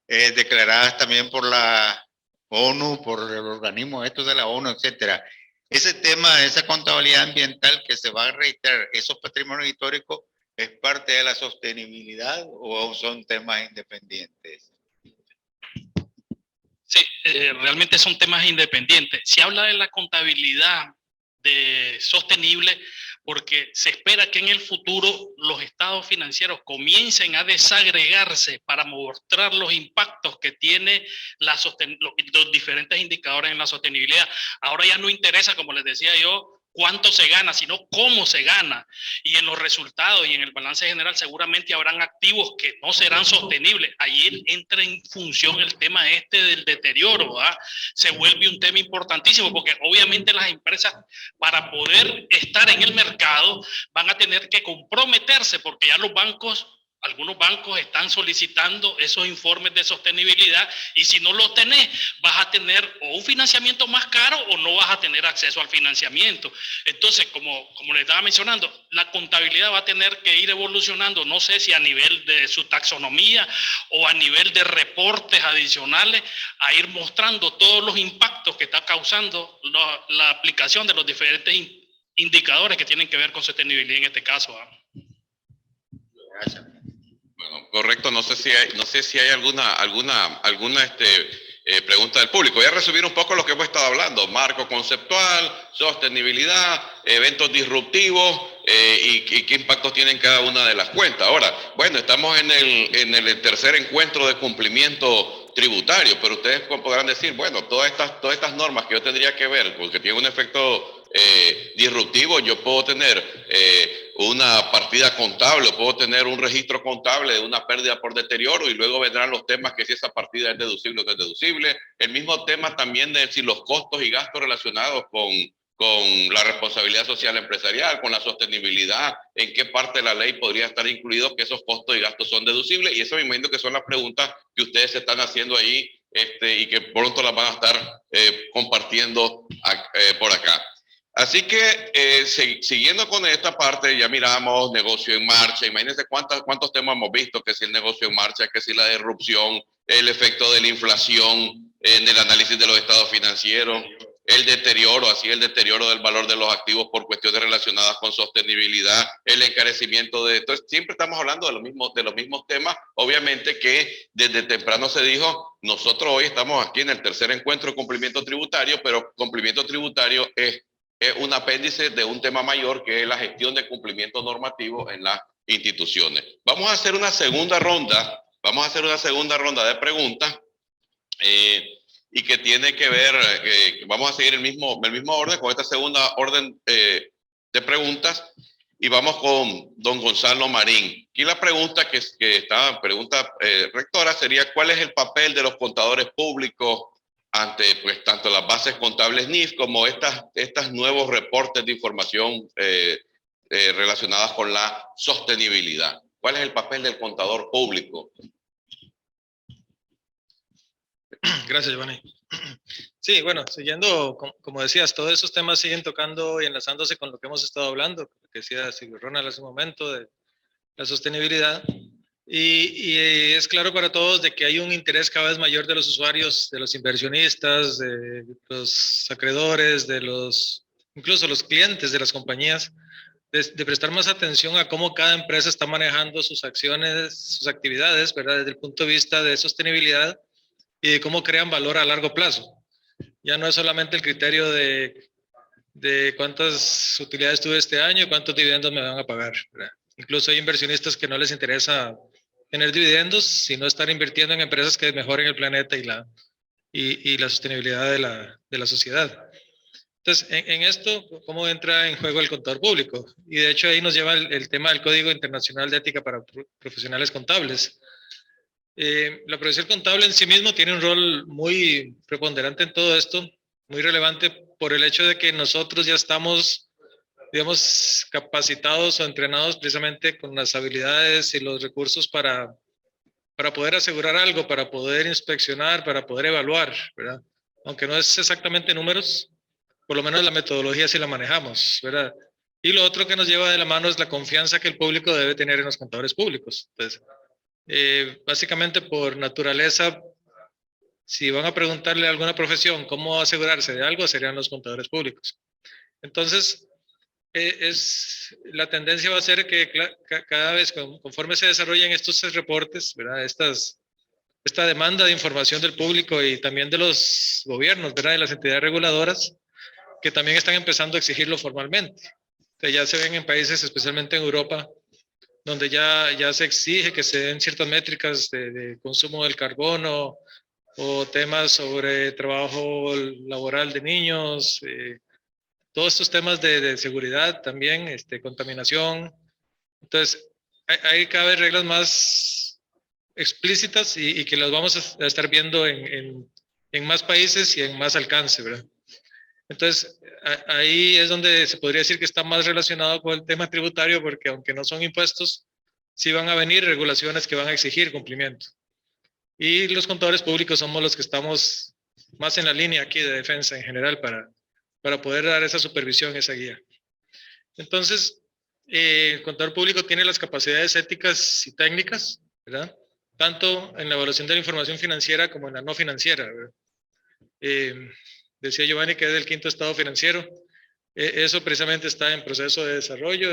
declaradas también por la ONU, por el organismo estos de la ONU, etcétera. Ese tema, esa contabilidad ambiental que se va a reiterar, esos patrimonios históricos, ¿es parte de la sostenibilidad o son temas independientes?
Sí, realmente son temas independientes. Se habla de la contabilidad sostenible porque se espera que en el futuro los estados financieros comiencen a desagregarse para mostrar los impactos que tiene los diferentes indicadores en la sostenibilidad. Ahora ya no interesa, como les decía yo, cuánto se gana, sino cómo se gana. Y en los resultados y en el balance general seguramente habrán activos que no serán sostenibles. Ayer entra en función el tema del deterioro, ¿verdad? Se vuelve un tema importantísimo porque obviamente las empresas, para poder estar en el mercado, van a tener que comprometerse porque ya los bancos, algunos bancos están solicitando esos informes de sostenibilidad y si no los tenés, vas a tener o un financiamiento más caro o no vas a tener acceso al financiamiento. Entonces, como les estaba mencionando, la contabilidad va a tener que ir evolucionando, no sé si a nivel de su taxonomía o a nivel de reportes adicionales, a ir mostrando todos los impactos que está causando la aplicación de los diferentes indicadores que tienen que ver con sostenibilidad en este caso.
Gracias.
Bueno, correcto. No sé si hay alguna pregunta del público. Voy a resumir un poco lo que hemos estado hablando: marco conceptual, sostenibilidad, eventos disruptivos y qué impactos tienen cada una de las cuentas. Ahora, bueno, estamos en el tercer encuentro de cumplimiento tributario, pero ustedes podrán decir, bueno, todas estas normas que yo tendría que ver, porque tienen un efecto disruptivo, yo puedo tener una partida contable, puedo tener un registro contable de una pérdida por deterioro y luego vendrán los temas que si esa partida es deducible o no es deducible. El mismo tema también de si los costos y gastos relacionados con la responsabilidad social empresarial, con la sostenibilidad, en qué parte de la ley podría estar incluido que esos costos y gastos son deducibles, y eso me imagino que son las preguntas que ustedes se están haciendo ahí y que pronto las van a estar compartiendo por acá. Así que siguiendo con esta parte, ya miramos negocio en marcha. Imagínense cuántos temas hemos visto, que si el negocio en marcha, que si la disrupción, el efecto de la inflación en el análisis de los estados financieros, el deterioro del valor de los activos por cuestiones relacionadas con sostenibilidad, el encarecimiento de... Entonces, siempre estamos hablando de los mismos temas. Obviamente que desde temprano se dijo, nosotros hoy estamos aquí en el tercer encuentro de cumplimiento tributario, pero cumplimiento tributario es un apéndice de un tema mayor que es la gestión de cumplimiento normativo en las instituciones. Vamos a hacer una segunda ronda de preguntas y que tiene que ver, vamos a seguir el mismo orden con esta segunda orden de preguntas y vamos con don Gonzalo Marín. Aquí la pregunta rectora sería, ¿cuál es el papel de los contadores públicos ante pues tanto las bases contables NIF como estas nuevos reportes de información relacionadas con la sostenibilidad? ¿Cuál es el papel del contador público?
Gracias, Giovanni. Sí, bueno, siguiendo, como decías, todos esos temas siguen tocando y enlazándose con lo que hemos estado hablando, que decía Silvio Ronald hace un momento, de la sostenibilidad. Y es claro para todos de que hay un interés cada vez mayor de los usuarios, de los inversionistas, de los acreedores, incluso los clientes de las compañías, de prestar más atención a cómo cada empresa está manejando sus acciones, sus actividades, ¿verdad? Desde el punto de vista de sostenibilidad y de cómo crean valor a largo plazo. Ya no es solamente el criterio de cuántas utilidades tuve este año y cuántos dividendos me van a pagar, ¿verdad? Incluso hay inversionistas que no les interesa tener dividendos, sino estar invirtiendo en empresas que mejoren el planeta y la sostenibilidad de la sociedad. Entonces, en esto, ¿cómo entra en juego el contador público? Y de hecho ahí nos lleva el tema del Código Internacional de Ética para Profesionales Contables. La profesión contable en sí mismo tiene un rol muy preponderante en todo esto, muy relevante por el hecho de que nosotros ya estamos, digamos, capacitados o entrenados precisamente con las habilidades y los recursos para poder asegurar algo, para poder inspeccionar, para poder evaluar, ¿verdad? Aunque no es exactamente números, por lo menos la metodología sí la manejamos, ¿verdad? Y lo otro que nos lleva de la mano es la confianza que el público debe tener en los contadores públicos. Entonces, Básicamente por naturaleza, si van a preguntarle a alguna profesión cómo asegurarse de algo, serían los contadores públicos. Entonces, la tendencia va a ser que cada vez conforme se desarrollen estos reportes, ¿verdad? Esta demanda de información del público y también de los gobiernos, ¿verdad? De las entidades reguladoras, que también están empezando a exigirlo formalmente. O sea, ya se ven en países, especialmente en Europa, donde ya se exige que se den ciertas métricas de consumo del carbono o temas sobre trabajo laboral de niños, todos estos temas de seguridad también, contaminación. Entonces, hay cada vez reglas más explícitas y que las vamos a estar viendo en más países y en más alcance, ¿verdad? Entonces, ahí es donde se podría decir que está más relacionado con el tema tributario, porque aunque no son impuestos, sí van a venir regulaciones que van a exigir cumplimiento. Y los contadores públicos somos los que estamos más en la línea aquí de defensa en general para poder dar esa supervisión, esa guía. Entonces, el contador público tiene las capacidades éticas y técnicas, ¿verdad? Tanto en la evaluación de la información financiera como en la no financiera, ¿verdad? Decía Giovanni que es del 5º estado financiero. Eso precisamente está en proceso de desarrollo.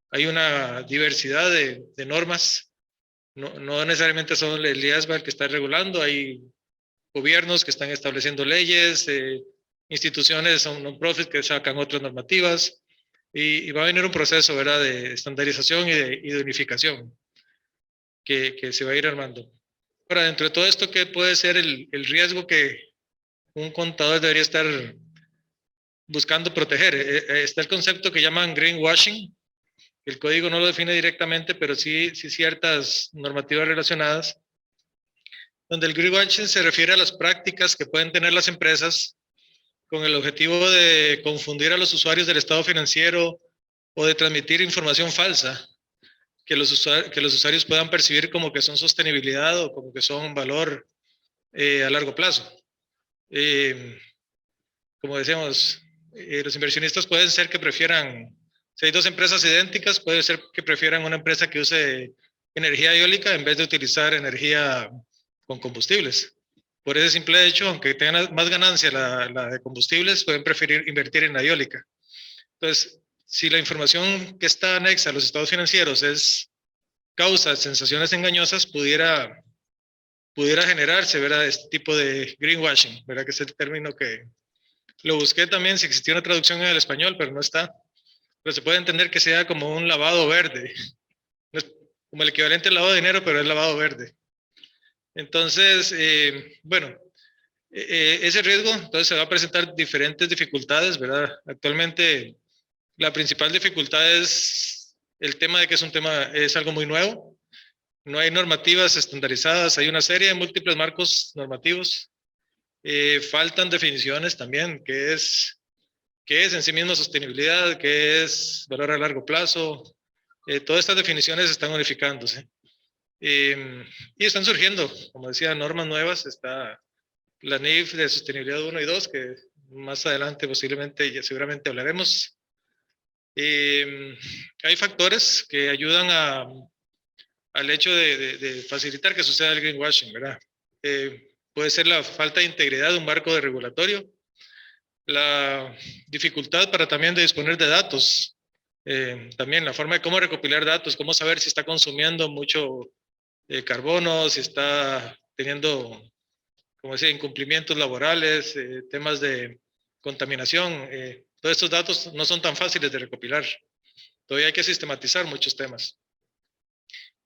Hay una diversidad de normas. No necesariamente son el IASBA el que está regulando. Hay gobiernos que están estableciendo leyes, instituciones non-profit que sacan otras normativas. Y va a venir un proceso, ¿verdad?, de estandarización y de unificación que se va a ir armando. Ahora, dentro de todo esto, ¿qué puede ser el riesgo que un contador debería estar buscando proteger? Está el concepto que llaman greenwashing. El código no lo define directamente, pero sí ciertas normativas relacionadas, donde el greenwashing se refiere a las prácticas que pueden tener las empresas con el objetivo de confundir a los usuarios del estado financiero o de transmitir información falsa que los usuarios puedan percibir como que son sostenibilidad o como que son valor a largo plazo. Como decíamos, los inversionistas pueden ser que prefieran, si hay dos empresas idénticas, puede ser que prefieran una empresa que use energía eólica en vez de utilizar energía con combustibles. Por ese simple hecho, aunque tengan más ganancia la de combustibles, pueden preferir invertir en la eólica. Entonces, si la información que está anexa a los estados financieros causa sensaciones engañosas, pudiera generarse, ¿verdad?, este tipo de greenwashing, ¿verdad?, que es el término que lo busqué también, si existía una traducción en el español, pero no está. Pero se puede entender que sea como un lavado verde, no es como el equivalente al lavado de dinero, pero es lavado verde. Entonces, bueno, ese riesgo, entonces se va a presentar diferentes dificultades, ¿verdad? Actualmente, la principal dificultad es el tema de que es algo muy nuevo. No hay normativas estandarizadas, hay una serie de múltiples marcos normativos. Faltan definiciones también, qué es en sí mismo sostenibilidad, qué es valor a largo plazo. Todas estas definiciones están unificándose. Y están surgiendo, como decía, normas nuevas. Está la NIF de sostenibilidad 1 y 2, que más adelante posiblemente y seguramente hablaremos. Hay factores que ayudan al hecho de facilitar que suceda el greenwashing, ¿verdad? Puede ser la falta de integridad de un marco de regulatorio, la dificultad para también de disponer de datos, también la forma de cómo recopilar datos, cómo saber si está consumiendo mucho carbono, si está teniendo, como decía, incumplimientos laborales, temas de contaminación. Todos estos datos no son tan fáciles de recopilar. Todavía hay que sistematizar muchos temas.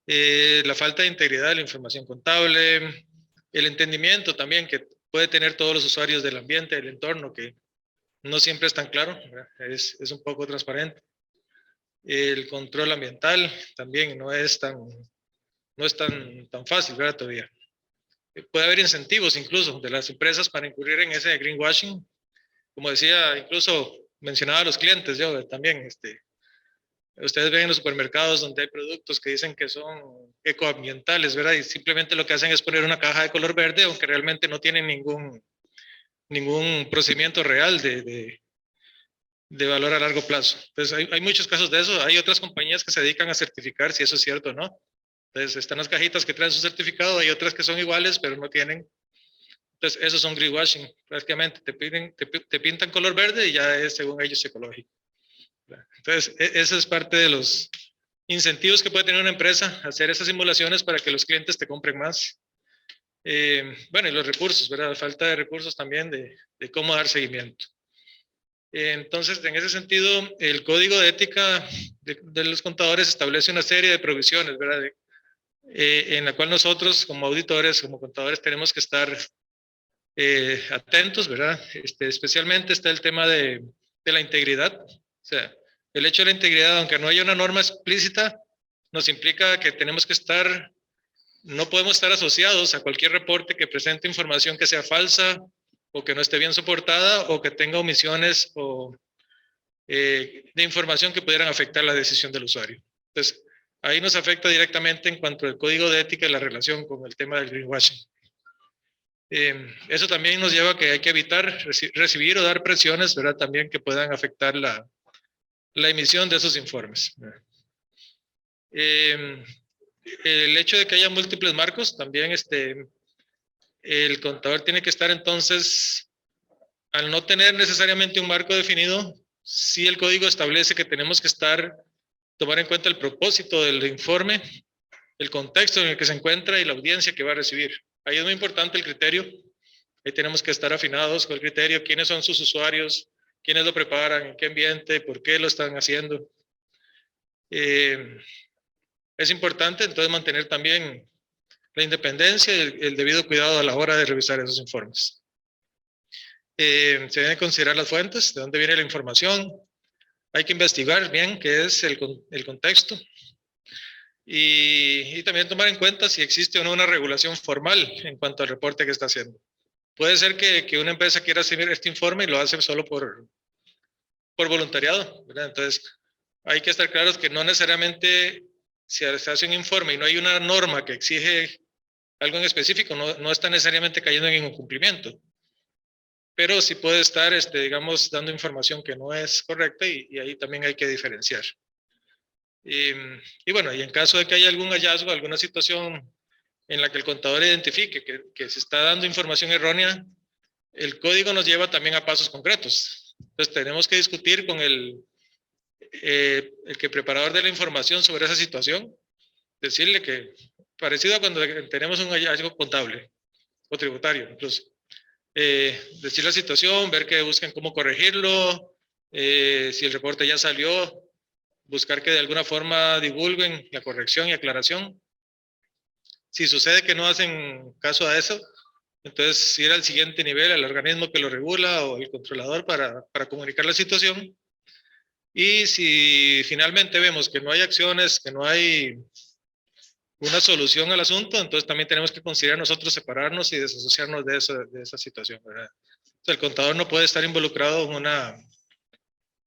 La falta de integridad de la información contable, el entendimiento también que puede tener todos los usuarios del ambiente, del entorno, que no siempre es tan claro, es un poco transparente. El control ambiental también no es tan fácil, ¿verdad? Todavía. Puede haber incentivos incluso de las empresas para incurrir en ese greenwashing. Como decía, incluso mencionaba a los clientes, yo también, ustedes ven en los supermercados donde hay productos que dicen que son ecoambientales, ¿verdad? Y simplemente lo que hacen es poner una caja de color verde, aunque realmente no tienen ningún procedimiento real de valor a largo plazo. Entonces, hay muchos casos de eso. Hay otras compañías que se dedican a certificar si eso es cierto o no. Entonces, están las cajitas que traen su certificado, hay otras que son iguales, pero no tienen. Entonces, esos son greenwashing, prácticamente. Te pintan color verde y ya es, según ellos, ecológico. Entonces, esa es parte de los incentivos que puede tener una empresa, hacer esas simulaciones para que los clientes te compren más. Bueno, y los recursos, ¿verdad? Falta de recursos también de cómo dar seguimiento. Entonces, en ese sentido, el código de ética de los contadores establece una serie de provisiones, ¿verdad? En la cual nosotros, como auditores, como contadores, tenemos que estar atentos, ¿verdad? Especialmente está el tema de la integridad. O sea, el hecho de la integridad, aunque no haya una norma explícita, nos implica que tenemos que estar, no podemos estar asociados a cualquier reporte que presente información que sea falsa o que no esté bien soportada o que tenga omisiones o de información que pudieran afectar la decisión del usuario. Entonces, ahí nos afecta directamente en cuanto al código de ética y la relación con el tema del greenwashing. Eso también nos lleva a que hay que evitar recibir o dar presiones, ¿verdad? También que puedan afectar la emisión de esos informes. El hecho de que haya múltiples marcos, también el contador tiene que estar entonces, al no tener necesariamente un marco definido, sí el código establece que tenemos que tomar en cuenta el propósito del informe, el contexto en el que se encuentra y la audiencia que va a recibir. Ahí es muy importante el criterio. Ahí tenemos que estar afinados con el criterio, quiénes son sus usuarios, quiénes lo preparan, en qué ambiente, por qué lo están haciendo. Es importante entonces mantener también la independencia y el debido cuidado a la hora de revisar esos informes. Se deben considerar las fuentes, de dónde viene la información. Hay que investigar bien qué es el contexto. Y también tomar en cuenta si existe o no una regulación formal en cuanto al reporte que está haciendo. Puede ser que una empresa quiera hacer este informe y lo hace solo por voluntariado, ¿verdad? Entonces, hay que estar claros que no necesariamente si se hace un informe y no hay una norma que exige algo en específico, no está necesariamente cayendo en incumplimiento. Pero sí puede estar, digamos, dando información que no es correcta y ahí también hay que diferenciar. Y bueno, y en caso de que haya algún hallazgo, alguna situación en la que el contador identifique que se está dando información errónea, el código nos lleva también a pasos concretos. Entonces tenemos que discutir con el que preparador de la información sobre esa situación, decirle que, parecido a cuando tenemos un hallazgo contable o tributario, incluso, decir la situación, ver que busquen cómo corregirlo, si el reporte ya salió, buscar que de alguna forma divulguen la corrección y aclaración. Si sucede que no hacen caso a eso, entonces ir al siguiente nivel, al organismo que lo regula o el controlador para comunicar la situación. Y si finalmente vemos que no hay acciones, que no hay una solución al asunto, entonces también tenemos que considerar nosotros separarnos y desasociarnos de esa situación, ¿verdad? O sea, el contador no puede estar involucrado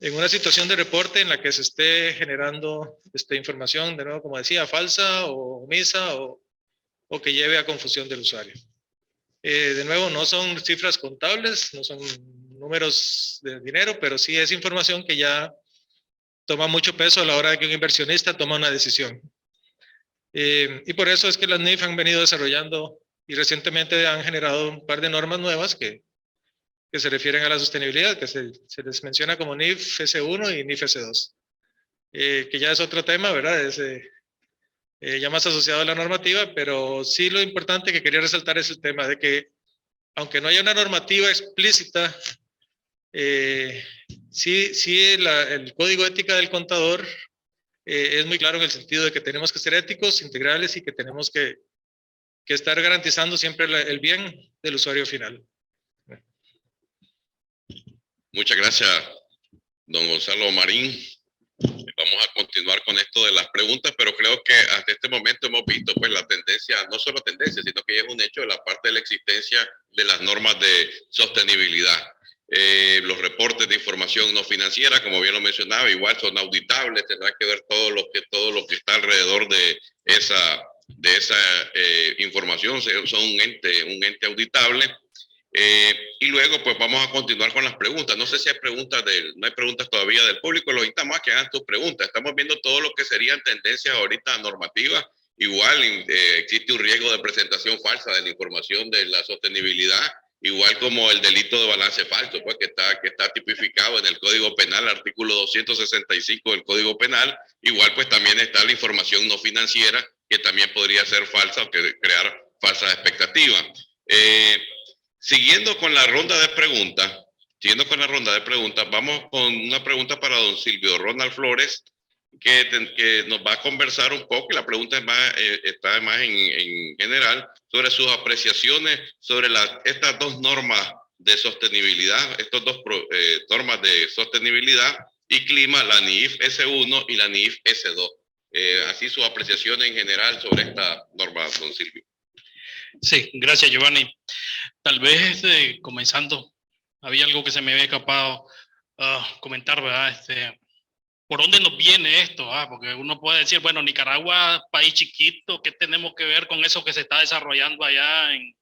en una situación de reporte en la que se esté generando información, de nuevo, como decía, falsa o omisa o que lleve a confusión del usuario. De nuevo, no son cifras contables, no son números de dinero, pero sí es información que ya toma mucho peso a la hora de que un inversionista toma una decisión. Y por eso es que las NIF han venido desarrollando y recientemente han generado un par de normas nuevas que se refieren a la sostenibilidad, que se les menciona como NIF S1 y NIF S2, que ya es otro tema, ¿verdad? Es ya más asociado a la normativa, pero sí lo importante que quería resaltar es el tema de que, aunque no haya una normativa explícita, sí el código de ética del contador es muy claro en el sentido de que tenemos que ser éticos, integrales y que tenemos que estar garantizando siempre el bien del usuario final.
Muchas gracias, don Gonzalo Marín. Vamos a continuar con esto de las preguntas, pero creo que hasta este momento hemos visto pues la tendencia, no solo tendencia, sino que ya es un hecho de la parte de la existencia de las normas de sostenibilidad. Los reportes de información no financiera, como bien lo mencionaba, igual son auditables, tendrá que ver todo lo que está alrededor de esa información, son un ente auditable. Y luego pues vamos a continuar con las preguntas. No sé si hay preguntas no hay preguntas todavía del público, los invitamos a que hagan tus preguntas. Estamos viendo todo lo que serían tendencias ahorita normativas igual existe un riesgo de presentación falsa de la información de la sostenibilidad, igual como el delito de balance falso, pues que está tipificado en el Código Penal, artículo 265 del Código Penal. Igual pues también está la información no financiera, que también podría ser falsa o crear falsas expectativas. Siguiendo con la ronda de preguntas, vamos con una pregunta para don Silvio Ronald Flores, que nos va a conversar un poco, y la pregunta está más en general, sobre sus apreciaciones sobre estas dos normas de sostenibilidad, normas de sostenibilidad y clima, la NIF S1 y la NIF S2. Así sus apreciaciones en general sobre esta norma, don Silvio.
Sí, gracias, Giovanni. Tal vez comenzando, había algo que se me había escapado comentar, ¿verdad? ¿Por dónde nos viene esto? Porque uno puede decir, bueno, Nicaragua, país chiquito, ¿qué tenemos que ver con eso que se está desarrollando allá en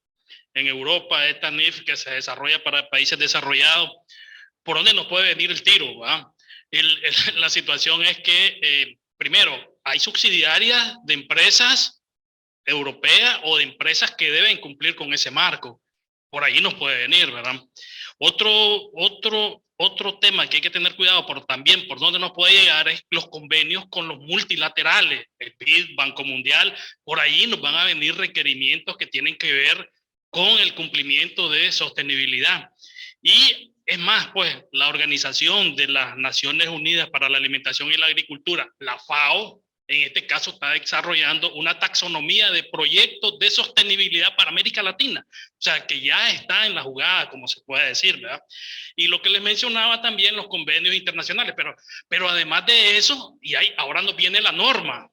Europa, esta NIF que se desarrolla para países desarrollados? ¿Por dónde nos puede venir el tiro? La situación es que, primero, hay subsidiarias de empresas europeas o de empresas que deben cumplir con ese marco. Por ahí nos puede venir, ¿verdad? Otro tema que hay que tener cuidado, pero también por donde nos puede llegar, es los convenios con los multilaterales, el BID, Banco Mundial. Por ahí nos van a venir requerimientos que tienen que ver con el cumplimiento de sostenibilidad. Y es más, pues, la Organización de las Naciones Unidas para la Alimentación y la Agricultura, la FAO, en este caso está desarrollando una taxonomía de proyectos de sostenibilidad para América Latina. O sea, que ya está en la jugada, como se puede decir, ¿verdad? Y lo que les mencionaba también, los convenios internacionales. Pero además de eso, ahora nos viene la norma.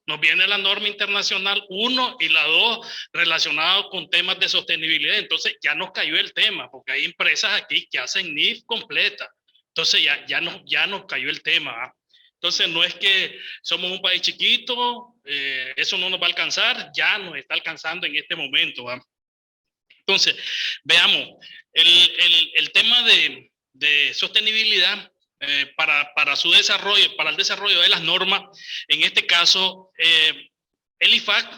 Nos viene la norma internacional 1 y la 2 relacionados con temas de sostenibilidad. Entonces ya nos cayó el tema, porque hay empresas aquí que hacen NIF completa. Entonces ya nos cayó el tema, ¿verdad? Entonces, no es que somos un país chiquito, eso no nos va a alcanzar, ya nos está alcanzando en este momento, ¿va? Entonces, veamos, el tema de sostenibilidad para su desarrollo, para el desarrollo de las normas, en este caso, el IFAC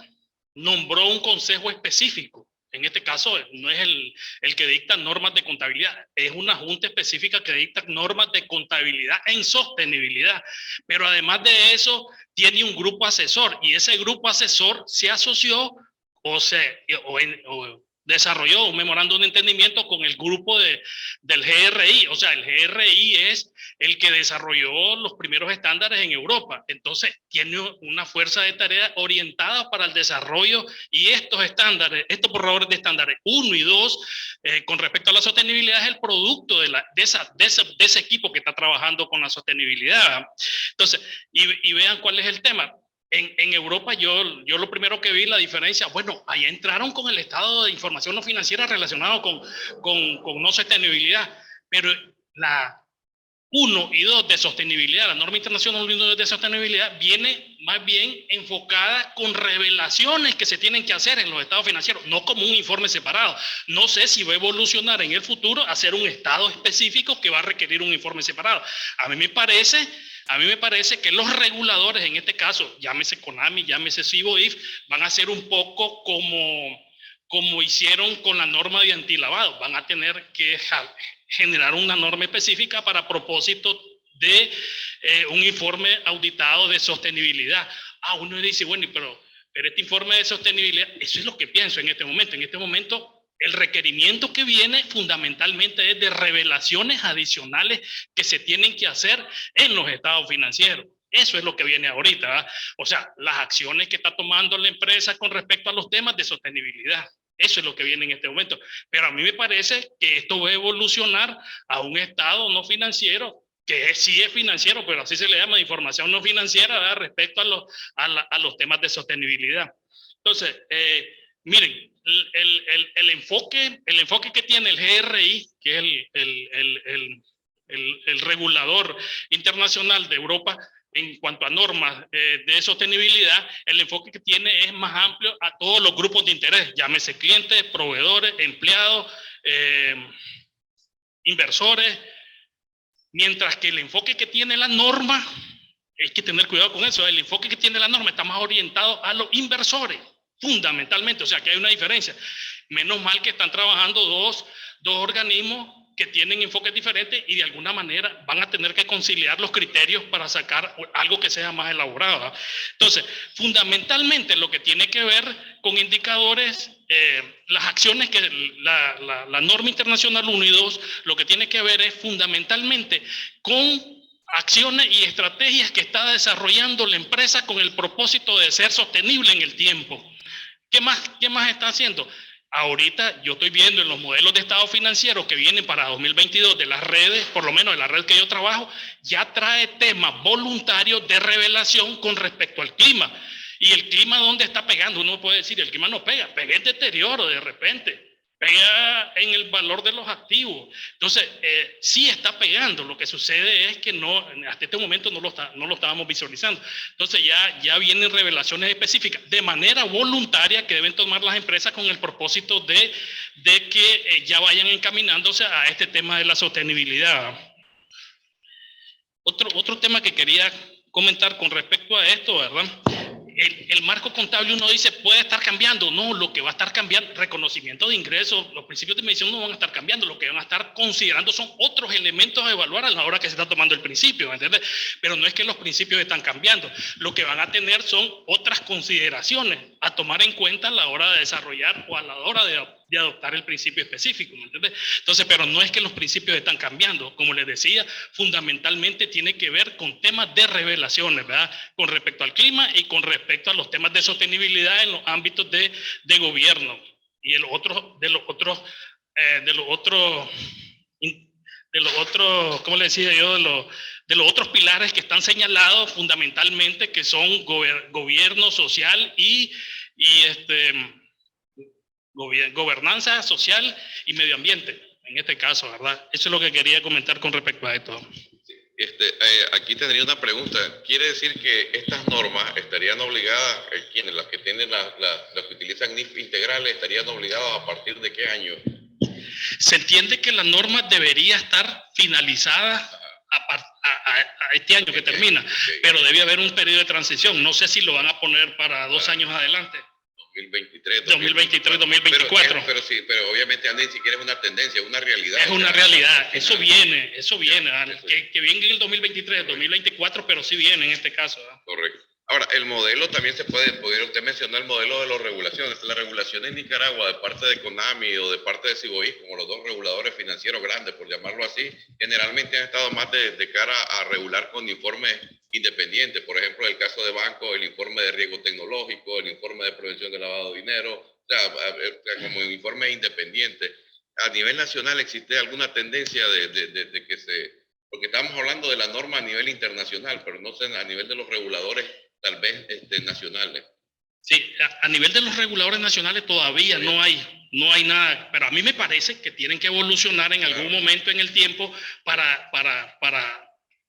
nombró un consejo específico. En este caso, no es el que dicta normas de contabilidad, es una junta específica que dicta normas de contabilidad en sostenibilidad. Pero además de eso, tiene un grupo asesor, y ese grupo asesor se asoció o desarrolló un memorándum de entendimiento con el grupo del GRI. O sea, el GRI es el que desarrolló los primeros estándares en Europa. Entonces, tiene una fuerza de tarea orientada para el desarrollo, y estos estándares, estos borradores de estándares 1 y 2, con respecto a la sostenibilidad, es el producto de ese equipo que está trabajando con la sostenibilidad. Entonces, y vean cuál es el tema. En Europa yo lo primero que vi la diferencia, bueno, ahí entraron con el estado de información no financiera relacionado con no sostenibilidad, pero la 1 y 2 de sostenibilidad, la norma internacional 1 y 2 de sostenibilidad, viene más bien enfocada con revelaciones que se tienen que hacer en los estados financieros, no como un informe separado. No sé si va a evolucionar en el futuro a ser un estado específico que va a requerir un informe separado. A mí me parece que los reguladores, en este caso, llámese CONAMI, llámese CIBOIF, van a ser un poco como hicieron con la norma de antilavado. Van a tener que generar una norma específica para propósito de un informe auditado de sostenibilidad. Uno dice, bueno, pero este informe de sostenibilidad, eso es lo que pienso en este momento. En este momento, el requerimiento que viene fundamentalmente es de revelaciones adicionales que se tienen que hacer en los estados financieros. Eso es lo que viene ahorita, ¿verdad? O sea, las acciones que está tomando la empresa con respecto a los temas de sostenibilidad. Eso es lo que viene en este momento. Pero a mí me parece que esto va a evolucionar a un estado no financiero, que sí es financiero, pero así se le llama, de información no financiera, ¿verdad?, respecto a los temas de sostenibilidad. Entonces, miren, el enfoque que tiene el GRI, que es el regulador internacional de Europa en cuanto a normas de sostenibilidad, el enfoque que tiene es más amplio a todos los grupos de interés, llámese clientes, proveedores, empleados, inversores, mientras que el enfoque que tiene la norma hay que tener cuidado con eso. El enfoque que tiene la norma está más orientado a los inversores, fundamentalmente. O sea, que hay una diferencia. Menos mal que están trabajando dos organismos que tienen enfoques diferentes y de alguna manera van a tener que conciliar los criterios para sacar algo que sea más elaborado, ¿verdad? Entonces, fundamentalmente lo que tiene que ver con indicadores, las acciones que la norma internacional 1 y 2, lo que tiene que ver es fundamentalmente con acciones y estrategias que está desarrollando la empresa con el propósito de ser sostenible en el tiempo. ¿Qué más está haciendo? Ahorita yo estoy viendo en los modelos de estado financiero que vienen para 2022 de las redes, por lo menos de la red que yo trabajo, ya trae temas voluntarios de revelación con respecto al clima. Y el clima, ¿dónde está pegando? Uno puede decir, el clima no pega, pega en deterioro de repente, pega en el valor de los activos. Entonces, sí está pegando. Lo que sucede es que no, hasta este momento no lo estábamos visualizando. Entonces, ya vienen revelaciones específicas de manera voluntaria que deben tomar las empresas con el propósito de que ya vayan encaminándose a este tema de la sostenibilidad. Otro tema que quería comentar con respecto a esto, ¿verdad? El marco contable, uno dice, puede estar cambiando. No, lo que va a estar cambiando, reconocimiento de ingresos, los principios de medición no van a estar cambiando. Lo que van a estar considerando son otros elementos a evaluar a la hora que se está tomando el principio, ¿entiendes? Pero no es que los principios están cambiando. Lo que van a tener son otras consideraciones a tomar en cuenta a la hora de desarrollar o a la hora de adoptar el principio específico, ¿me entiendes? Entonces, pero no es que los principios están cambiando. Como les decía, fundamentalmente tiene que ver con temas de revelaciones, ¿verdad? Con respecto al clima y con respecto a los temas de sostenibilidad en los ámbitos de gobierno. Y de los otros, ¿cómo le decía yo? De los otros pilares que están señalados fundamentalmente, que son gobierno social y gobernanza social y medio ambiente, en este caso, ¿verdad? Eso es lo que quería comentar con respecto a esto.
Aquí tendría una pregunta. ¿Quiere decir que estas normas estarían obligadas, quienes, las que tienen las que utilizan NIF integrales, estarían obligados a partir de qué año?
Se entiende que la norma debería estar finalizada a este año que termina, pero debe haber un periodo de transición. No sé si lo van a poner para 2 años adelante. 2023, 2024.
Pero sí, pero obviamente ni siquiera es una tendencia, es una realidad.
Es una realidad, eso viene, que venga en el 2023, 2024, pero sí viene en este caso. ¿verdad?
Correcto. Ahora, el modelo también podría usted mencionar el modelo de las regulaciones. La regulación en Nicaragua de parte de CONAMI o de parte de Ciboí, como los dos reguladores financieros grandes, por llamarlo así, generalmente han estado más de cara a regular con informes independientes. Por ejemplo, en el caso de banco, el informe de riesgo tecnológico, el informe de prevención de lavado de dinero, o sea, como informe independiente. A nivel nacional, ¿existe alguna tendencia de que se... Porque estamos hablando de la norma a nivel internacional, pero no sé, a nivel de los reguladores tal vez nacionales.
Sí, a nivel de los reguladores nacionales todavía no hay nada, pero a mí me parece que tienen que evolucionar en algún momento en el tiempo para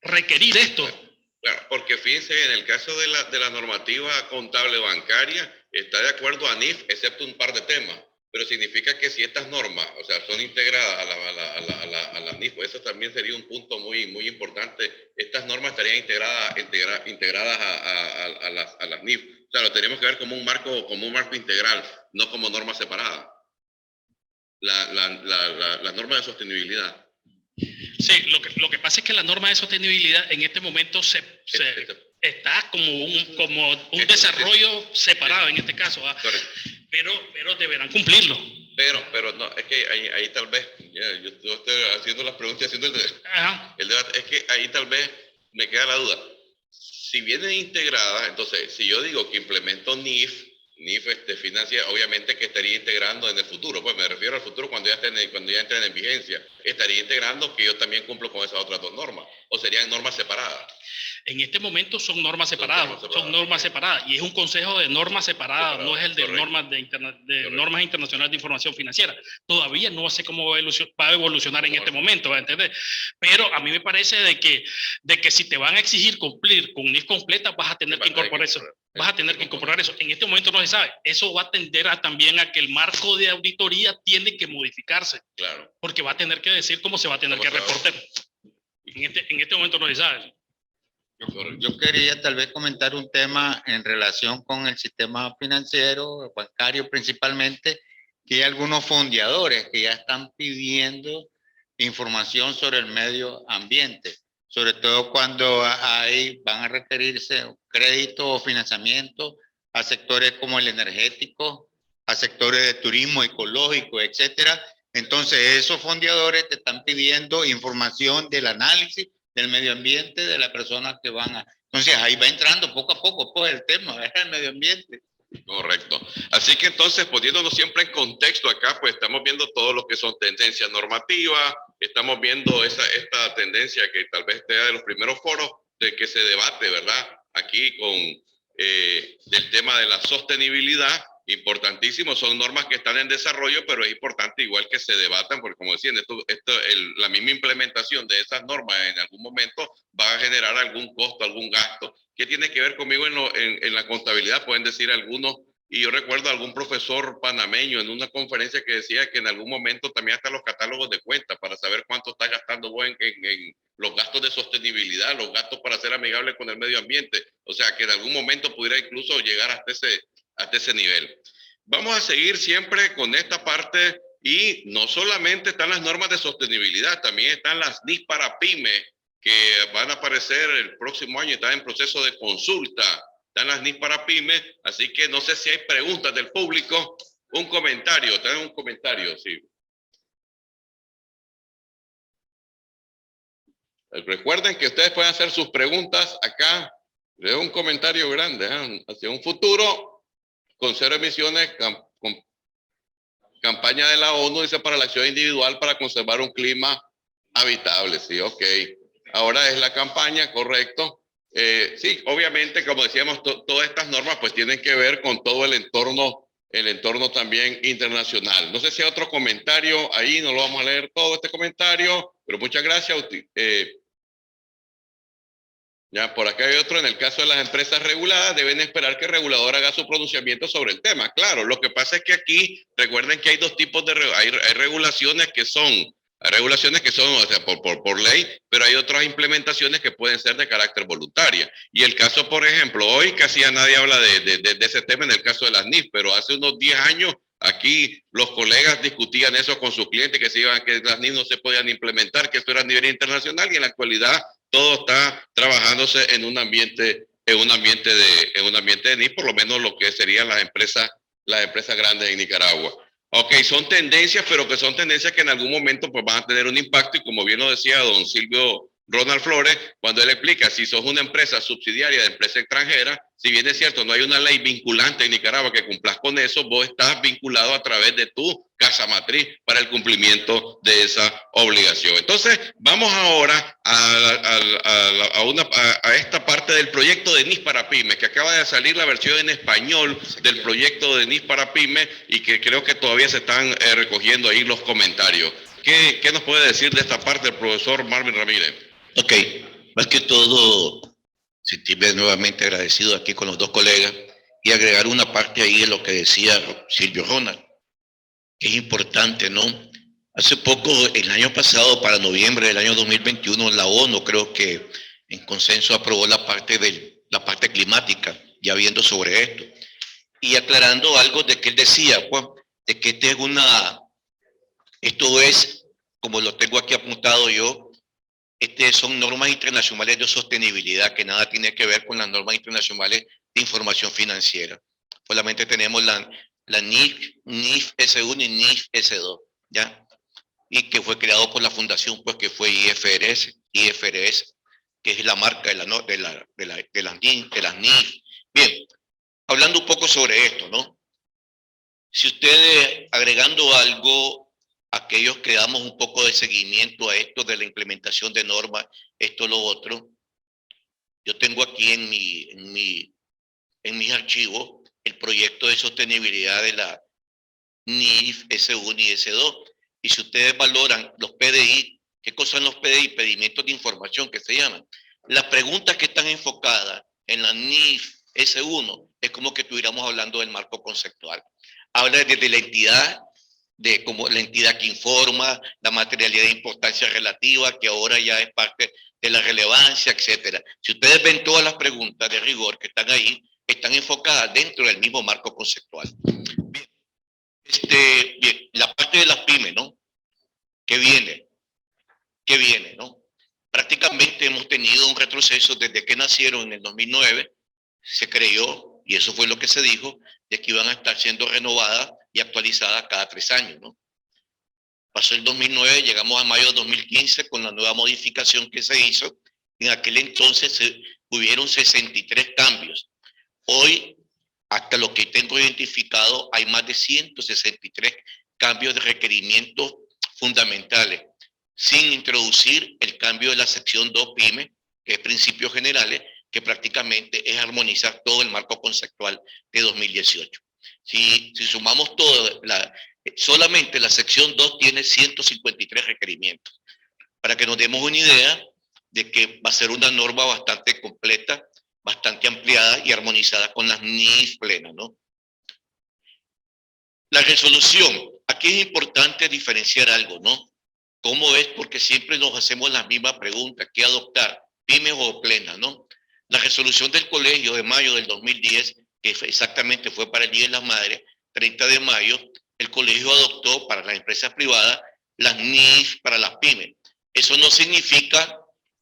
requerir esto.
Claro, porque fíjense, en el caso de la normativa contable bancaria, está de acuerdo a NIF, excepto un par de temas, pero significa que si estas normas, o sea, son integradas a la NIF, eso también sería un punto muy, muy importante. Estas normas estarían integradas a las NIF. O sea, lo tenemos que ver como un marco integral, no como norma separada. La norma de sostenibilidad.
Sí, lo que pasa es que la norma de sostenibilidad en este momento está como un desarrollo separado en este caso, pero deberán cumplirlo.
Pero no, es que ahí tal vez, yo estoy haciendo las preguntas, haciendo el debate, es que ahí tal vez me queda la duda. Si vienen integradas, entonces, si yo digo que implemento NIF financia, obviamente que estaría integrando en el futuro, pues me refiero al futuro cuando ya entren en vigencia, estaría integrando que yo también cumplo con esas otras dos normas, o serían normas separadas.
En este momento son normas separadas, y es un consejo de normas separadas, no es el de normas internacionales de información financiera. Todavía no sé cómo va a evolucionar en este momento, ¿entendés? Pero a mí me parece de que si te van a exigir cumplir con NIF completa, vas a tener que incorporar eso. Vas a tener que incorporar eso. En este momento no se sabe. Eso va a tender también a que el marco de auditoría tiene que modificarse.
Claro.
Porque va a tener que decir cómo se va a tener que reportar. En este momento no se sabe.
Yo quería tal vez comentar un tema en relación con el sistema financiero, bancario principalmente, que hay algunos fondeadores que ya están pidiendo información sobre el medio ambiente, sobre todo cuando van a requerirse crédito o financiamiento a sectores como el energético, a sectores de turismo ecológico, etcétera. Entonces, esos fondeadores te están pidiendo información del análisis del medio ambiente de las personas que van a... Entonces, ahí va entrando poco a poco pues, el tema, es el medio ambiente.
Correcto. Así que entonces, poniéndonos siempre en contexto acá, pues estamos viendo todo lo que son tendencias normativas, estamos viendo esta tendencia que tal vez sea de los primeros foros de que se debate, ¿verdad? Aquí con el tema de la sostenibilidad, importantísimo, son normas que están en desarrollo, pero es importante igual que se debatan, porque como decían, la misma implementación de esas normas en algún momento va a generar algún costo, algún gasto. ¿Qué tiene que ver conmigo en la contabilidad? Pueden decir algunos, y yo recuerdo a algún profesor panameño en una conferencia que decía que en algún momento también hasta los catálogos de cuentas para saber cuánto está gastando vos en los gastos de sostenibilidad, los gastos para ser amigable con el medio ambiente. O sea, que en algún momento pudiera incluso llegar hasta ese nivel. Vamos a seguir siempre con esta parte y no solamente están las normas de sostenibilidad, también están las NIF para pymes que van a aparecer el próximo año, están en proceso de consulta, están las NIF para pymes, así que no sé si hay preguntas del público, un comentario, ¿tienen un comentario? Sí. Recuerden que ustedes pueden hacer sus preguntas acá, le doy un comentario grande, hacia un futuro con cero emisiones, campaña de la ONU, dice para la acción individual para conservar un clima habitable, sí, ok. Ahora es la campaña, correcto. Sí, obviamente, como decíamos, todas estas normas pues tienen que ver con todo el entorno también internacional. No sé si hay otro comentario ahí, no lo vamos a leer todo este comentario, pero muchas gracias. Ya, por acá hay otro, en el caso de las empresas reguladas, deben esperar que el regulador haga su pronunciamiento sobre el tema. Claro, lo que pasa es que aquí, recuerden que hay dos tipos de, hay regulaciones que son, o sea, por ley, pero hay otras implementaciones que pueden ser de carácter voluntaria. Y el caso, por ejemplo, hoy casi ya nadie habla de ese tema en el caso de las NIF, pero hace unos 10 años, aquí los colegas discutían eso con sus clientes, que las NIF no se podían implementar, que esto era a nivel internacional, y en la actualidad todo está trabajándose en un ambiente de NIF, por lo menos lo que serían las empresas grandes en Nicaragua. Ok, son tendencias, pero que son tendencias que en algún momento pues, van a tener un impacto, y como bien lo decía don Silvio Ronald Flores, cuando él explica, si sos una empresa subsidiaria de empresa extranjera, si bien es cierto, no hay una ley vinculante en Nicaragua que cumplas con eso, vos estás vinculado a través de tu casa matriz para el cumplimiento de esa obligación. Entonces, vamos ahora a esta parte del proyecto de NIF para pymes, que acaba de salir la versión en español del proyecto de NIF para pymes y que creo que todavía se están recogiendo ahí los comentarios. ¿Qué nos puede decir de esta parte el profesor Marvin Ramírez?
Ok, más que todo, sentirme nuevamente agradecido aquí con los dos colegas y agregar una parte ahí de lo que decía Silvio Ronald, que es importante, ¿no? Hace poco, el año pasado, para noviembre del año 2021, la ONU creo que en consenso aprobó la parte climática, ya viendo sobre esto, y aclarando algo de que él decía, pues, de que esto es, como lo tengo aquí apuntado yo, son normas internacionales de sostenibilidad que nada tiene que ver con las normas internacionales de información financiera. Solamente tenemos la NIF S1 y NIF S2, ¿ya? Y que fue creado por la fundación, pues que fue IFRS, que es la marca de las NIF. Bien, hablando un poco sobre esto, ¿no? Si ustedes, agregando algo, aquellos que damos un poco de seguimiento a esto de la implementación de normas, esto, lo otro, yo tengo aquí en mis archivos el proyecto de sostenibilidad de la NIF S1 y S2. Y si ustedes valoran los PDI, ¿qué cosas son los PDI? Pedimientos de información que se llaman. Las preguntas que están enfocadas en la NIF S1 es como que estuviéramos hablando del marco conceptual. Habla desde la entidad de como la entidad que informa, la materialidad de importancia relativa, que ahora ya es parte de la relevancia, etcétera. Si ustedes ven todas las preguntas de rigor que están ahí, están enfocadas dentro del mismo marco conceptual. Bien, la parte de las pymes, ¿no? ¿Qué viene? ¿Qué viene, no? Prácticamente hemos tenido un retroceso desde que nacieron en el 2009, se creyó, y eso fue lo que se dijo, de que iban a estar siendo renovadas y actualizadas cada 3 años, ¿no? Pasó el 2009, llegamos a mayo de 2015 con la nueva modificación que se hizo. En aquel entonces hubieron 63 cambios. Hoy, hasta lo que tengo identificado, hay más de 163 cambios de requerimientos fundamentales, sin introducir el cambio de la sección 2 PYME, que es principios generales, que prácticamente es armonizar todo el marco conceptual de 2018. Si sumamos todo, solamente la sección 2 tiene 153 requerimientos. Para que nos demos una idea de que va a ser una norma bastante completa, bastante ampliada y armonizada con las NIF plenas, ¿no? La resolución. Aquí es importante diferenciar algo, ¿no? ¿Cómo es? Porque siempre nos hacemos la misma pregunta, ¿qué adoptar? ¿Pymes o plenas, no? La resolución del colegio de mayo del 2010, que exactamente fue para el Día de las Madres, 30 de mayo, el colegio adoptó para las empresas privadas las NIF para las pymes. Eso no significa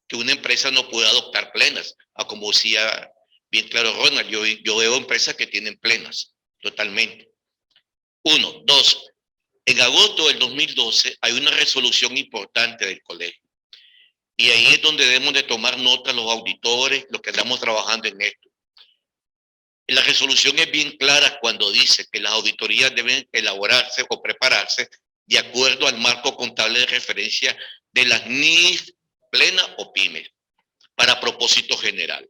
que una empresa no pueda adoptar plenas, como decía bien claro Ronald, yo veo empresas que tienen plenas, totalmente. 1, 2. En agosto del 2012 hay una resolución importante del colegio. Y ahí es donde debemos de tomar nota los auditores, los que estamos trabajando en esto. La resolución es bien clara cuando dice que las auditorías deben elaborarse o prepararse de acuerdo al marco contable de referencia de las NIF plena o pymes para propósito general.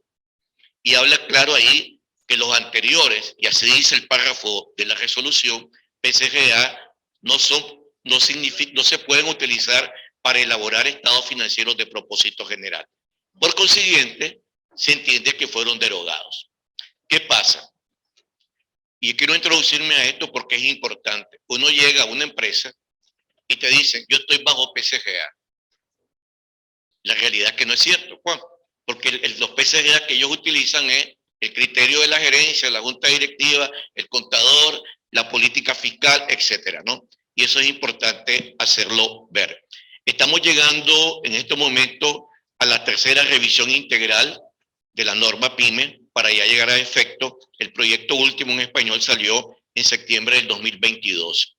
Y habla claro ahí que los anteriores, y así dice el párrafo de la resolución, PCGA, no se pueden utilizar para elaborar estados financieros de propósito general. Por consiguiente, se entiende que fueron derogados. ¿Qué pasa? Y quiero introducirme a esto porque es importante. Uno llega a una empresa y te dicen, yo estoy bajo PCGA. La realidad es que no es cierto, Juan, porque los PCGA que ellos utilizan es el criterio de la gerencia, la junta directiva, el contador, la política fiscal, etcétera, ¿no? Y eso es importante hacerlo ver. Estamos llegando en este momento a la tercera revisión integral de la norma PYME para ya llegar a efecto. El proyecto último en español salió en septiembre del 2022.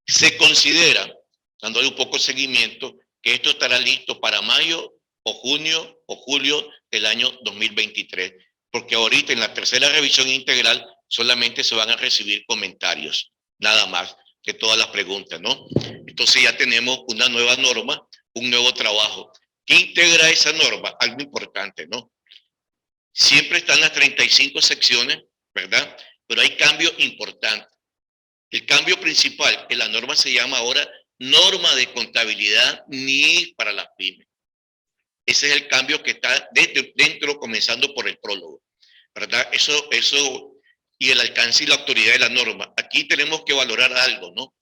Se considera, dándole un poco de seguimiento, que esto estará listo para mayo o junio o julio del año 2023, porque ahorita en la tercera revisión integral solamente se van a recibir comentarios, nada más que todas las preguntas, ¿no? Entonces ya tenemos una nueva norma, un nuevo trabajo. ¿Qué integra esa norma? Algo importante, ¿no? Siempre están las 35 secciones, ¿verdad? Pero hay cambios importantes. El cambio principal, que la norma se llama ahora norma de contabilidad NIF para las pymes. Ese es el cambio que está dentro comenzando por el prólogo, ¿verdad? Eso, y el alcance y la autoridad de la norma. Aquí tenemos que valorar algo, ¿no?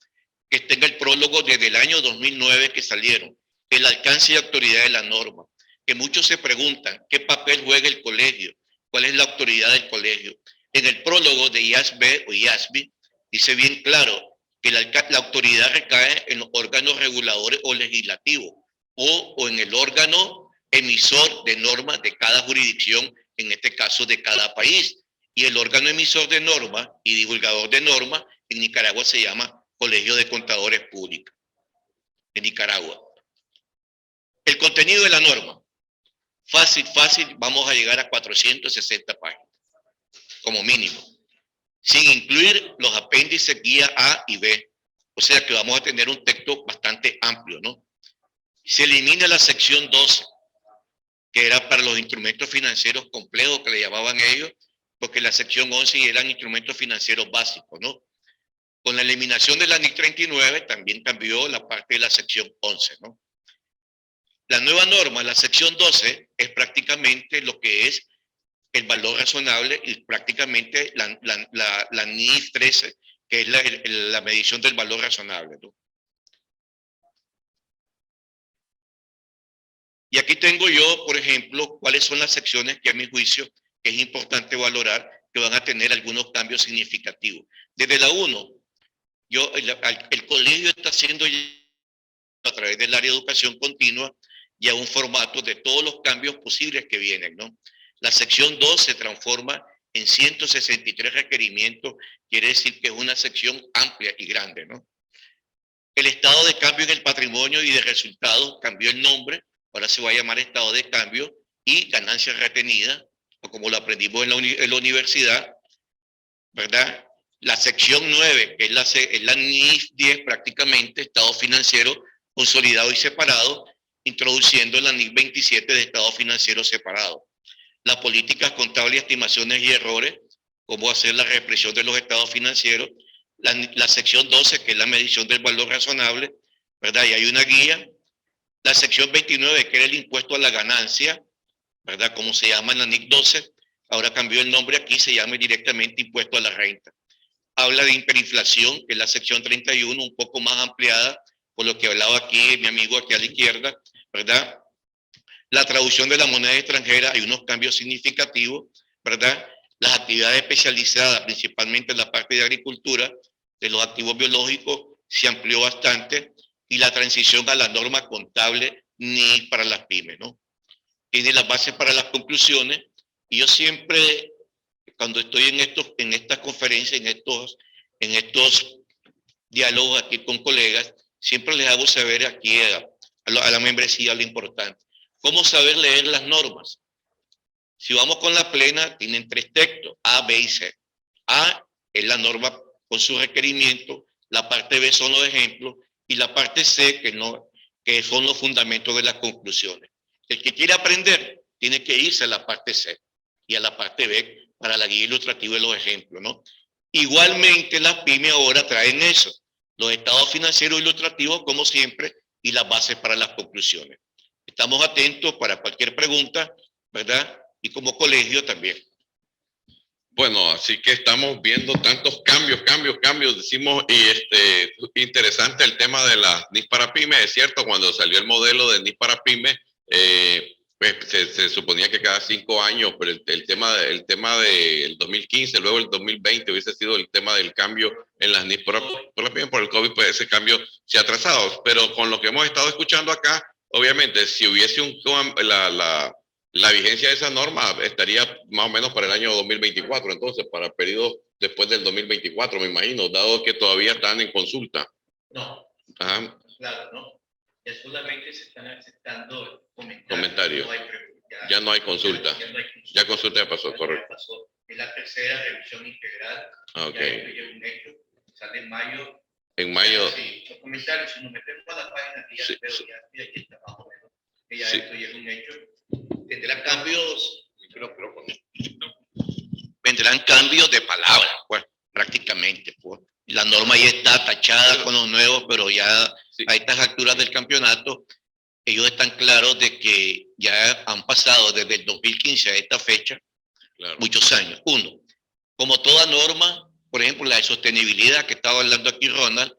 Que esté en el prólogo desde el año 2009 que salieron. El alcance y autoridad de la norma. Que muchos se preguntan, ¿qué papel juega el colegio? ¿Cuál es la autoridad del colegio? En el prólogo de IASB o IASBI dice bien claro que la autoridad recae en los órganos reguladores o legislativos o en el órgano emisor de normas de cada jurisdicción, en este caso de cada país. Y el órgano emisor de normas y divulgador de normas en Nicaragua se llama Colegio de Contadores Públicos en Nicaragua. El contenido de la norma, fácil, vamos a llegar a 460 páginas, como mínimo, sin incluir los apéndices guía A y B. O sea que vamos a tener un texto bastante amplio, ¿no? Se elimina la sección 12, que era para los instrumentos financieros complejos que le llamaban ellos, porque la sección 11 eran instrumentos financieros básicos, ¿no? Con la eliminación de la NIC 39 también cambió la parte de la sección 11, ¿no? La nueva norma, la sección 12, es prácticamente lo que es el valor razonable y prácticamente la NIF 13, que es la medición del valor razonable, ¿no? Y aquí tengo yo, por ejemplo, cuáles son las secciones que a mi juicio es importante valorar, que van a tener algunos cambios significativos. Desde la 1, el colegio está haciendo a través del área de educación continua ya un formato de todos los cambios posibles que vienen, ¿no? La sección 2 se transforma en 163 requerimientos, quiere decir que es una sección amplia y grande, ¿no? El estado de cambio en el patrimonio y de resultados cambió el nombre, ahora se va a llamar estado de cambio y ganancias retenidas, o como lo aprendimos en la universidad, ¿verdad? La sección 9, que es la NIF 10 prácticamente, estado financiero consolidado y separado, introduciendo la NIF 27 de estado financiero separado. Las políticas contables, estimaciones y errores, cómo hacer la represión de los estados financieros. La sección 12, que es la medición del valor razonable, ¿verdad? Y hay una guía. La sección 29, que era el impuesto a la ganancia, ¿verdad? Como se llama en la NIC 12, ahora cambió el nombre aquí, se llama directamente impuesto a la renta. Habla de hiperinflación, que es la sección 31, un poco más ampliada, por lo que hablaba aquí mi amigo aquí a la izquierda, ¿verdad? La traducción de la moneda extranjera, hay unos cambios significativos, ¿verdad? Las actividades especializadas, principalmente en la parte de agricultura, de los activos biológicos, se amplió bastante, y la transición a la norma contable ni para las pymes, ¿no? Tiene las bases para las conclusiones, y yo siempre, cuando estoy en estas conferencias, en estos diálogos aquí con colegas, siempre les hago saber aquí a la membresía lo importante. ¿Cómo saber leer las normas? Si vamos con la plena, tienen 3 textos, A, B y C. A es la norma con su requerimiento, la parte B son los ejemplos, y la parte C, que son los fundamentos de las conclusiones. El que quiere aprender tiene que irse a la parte C y a la parte B para la guía ilustrativa de los ejemplos, ¿no? Igualmente las pymes ahora traen eso, los estados financieros ilustrativos como siempre y las bases para las conclusiones. Estamos atentos para cualquier pregunta, ¿verdad? Y como colegio también.
Bueno, así que estamos viendo tantos cambios, decimos, y interesante el tema de las NIF para pymes. Es cierto, cuando salió el modelo de NIF para pymes, pues se suponía que cada 5 años, pero el tema del 2015, luego el 2020 hubiese sido el tema del cambio en las NIF para pymes. Por el COVID, pues ese cambio se ha atrasado. Pero con lo que hemos estado escuchando acá, obviamente, si hubiese la vigencia de esa norma estaría más o menos para el año 2024, entonces para el periodo después del 2024, me imagino, dado que todavía están en consulta.
No.
Ajá.
Claro, no. Ya solamente se están aceptando
comentarios. Ya no hay consulta. Ya consulta ya pasó, correcto.
Es la tercera revisión integral.
Ok.
Ya esto ya es un hecho. Sale en mayo.
En mayo.
Sí, los comentarios, si nos metemos a la página, ya
Sí,
veo,
sí.
ya está más o menos. Que ya
Sí.
esto ya es un hecho. Vendrán cambios de palabra, pues, prácticamente. Pues. La norma ya está tachada con los nuevos, pero ya
Sí.
a estas alturas del campeonato, ellos están claros de que ya han pasado desde el 2015 a esta fecha,
Claro.
muchos años. Uno, como toda norma, por ejemplo, la de sostenibilidad que estaba hablando aquí Ronald,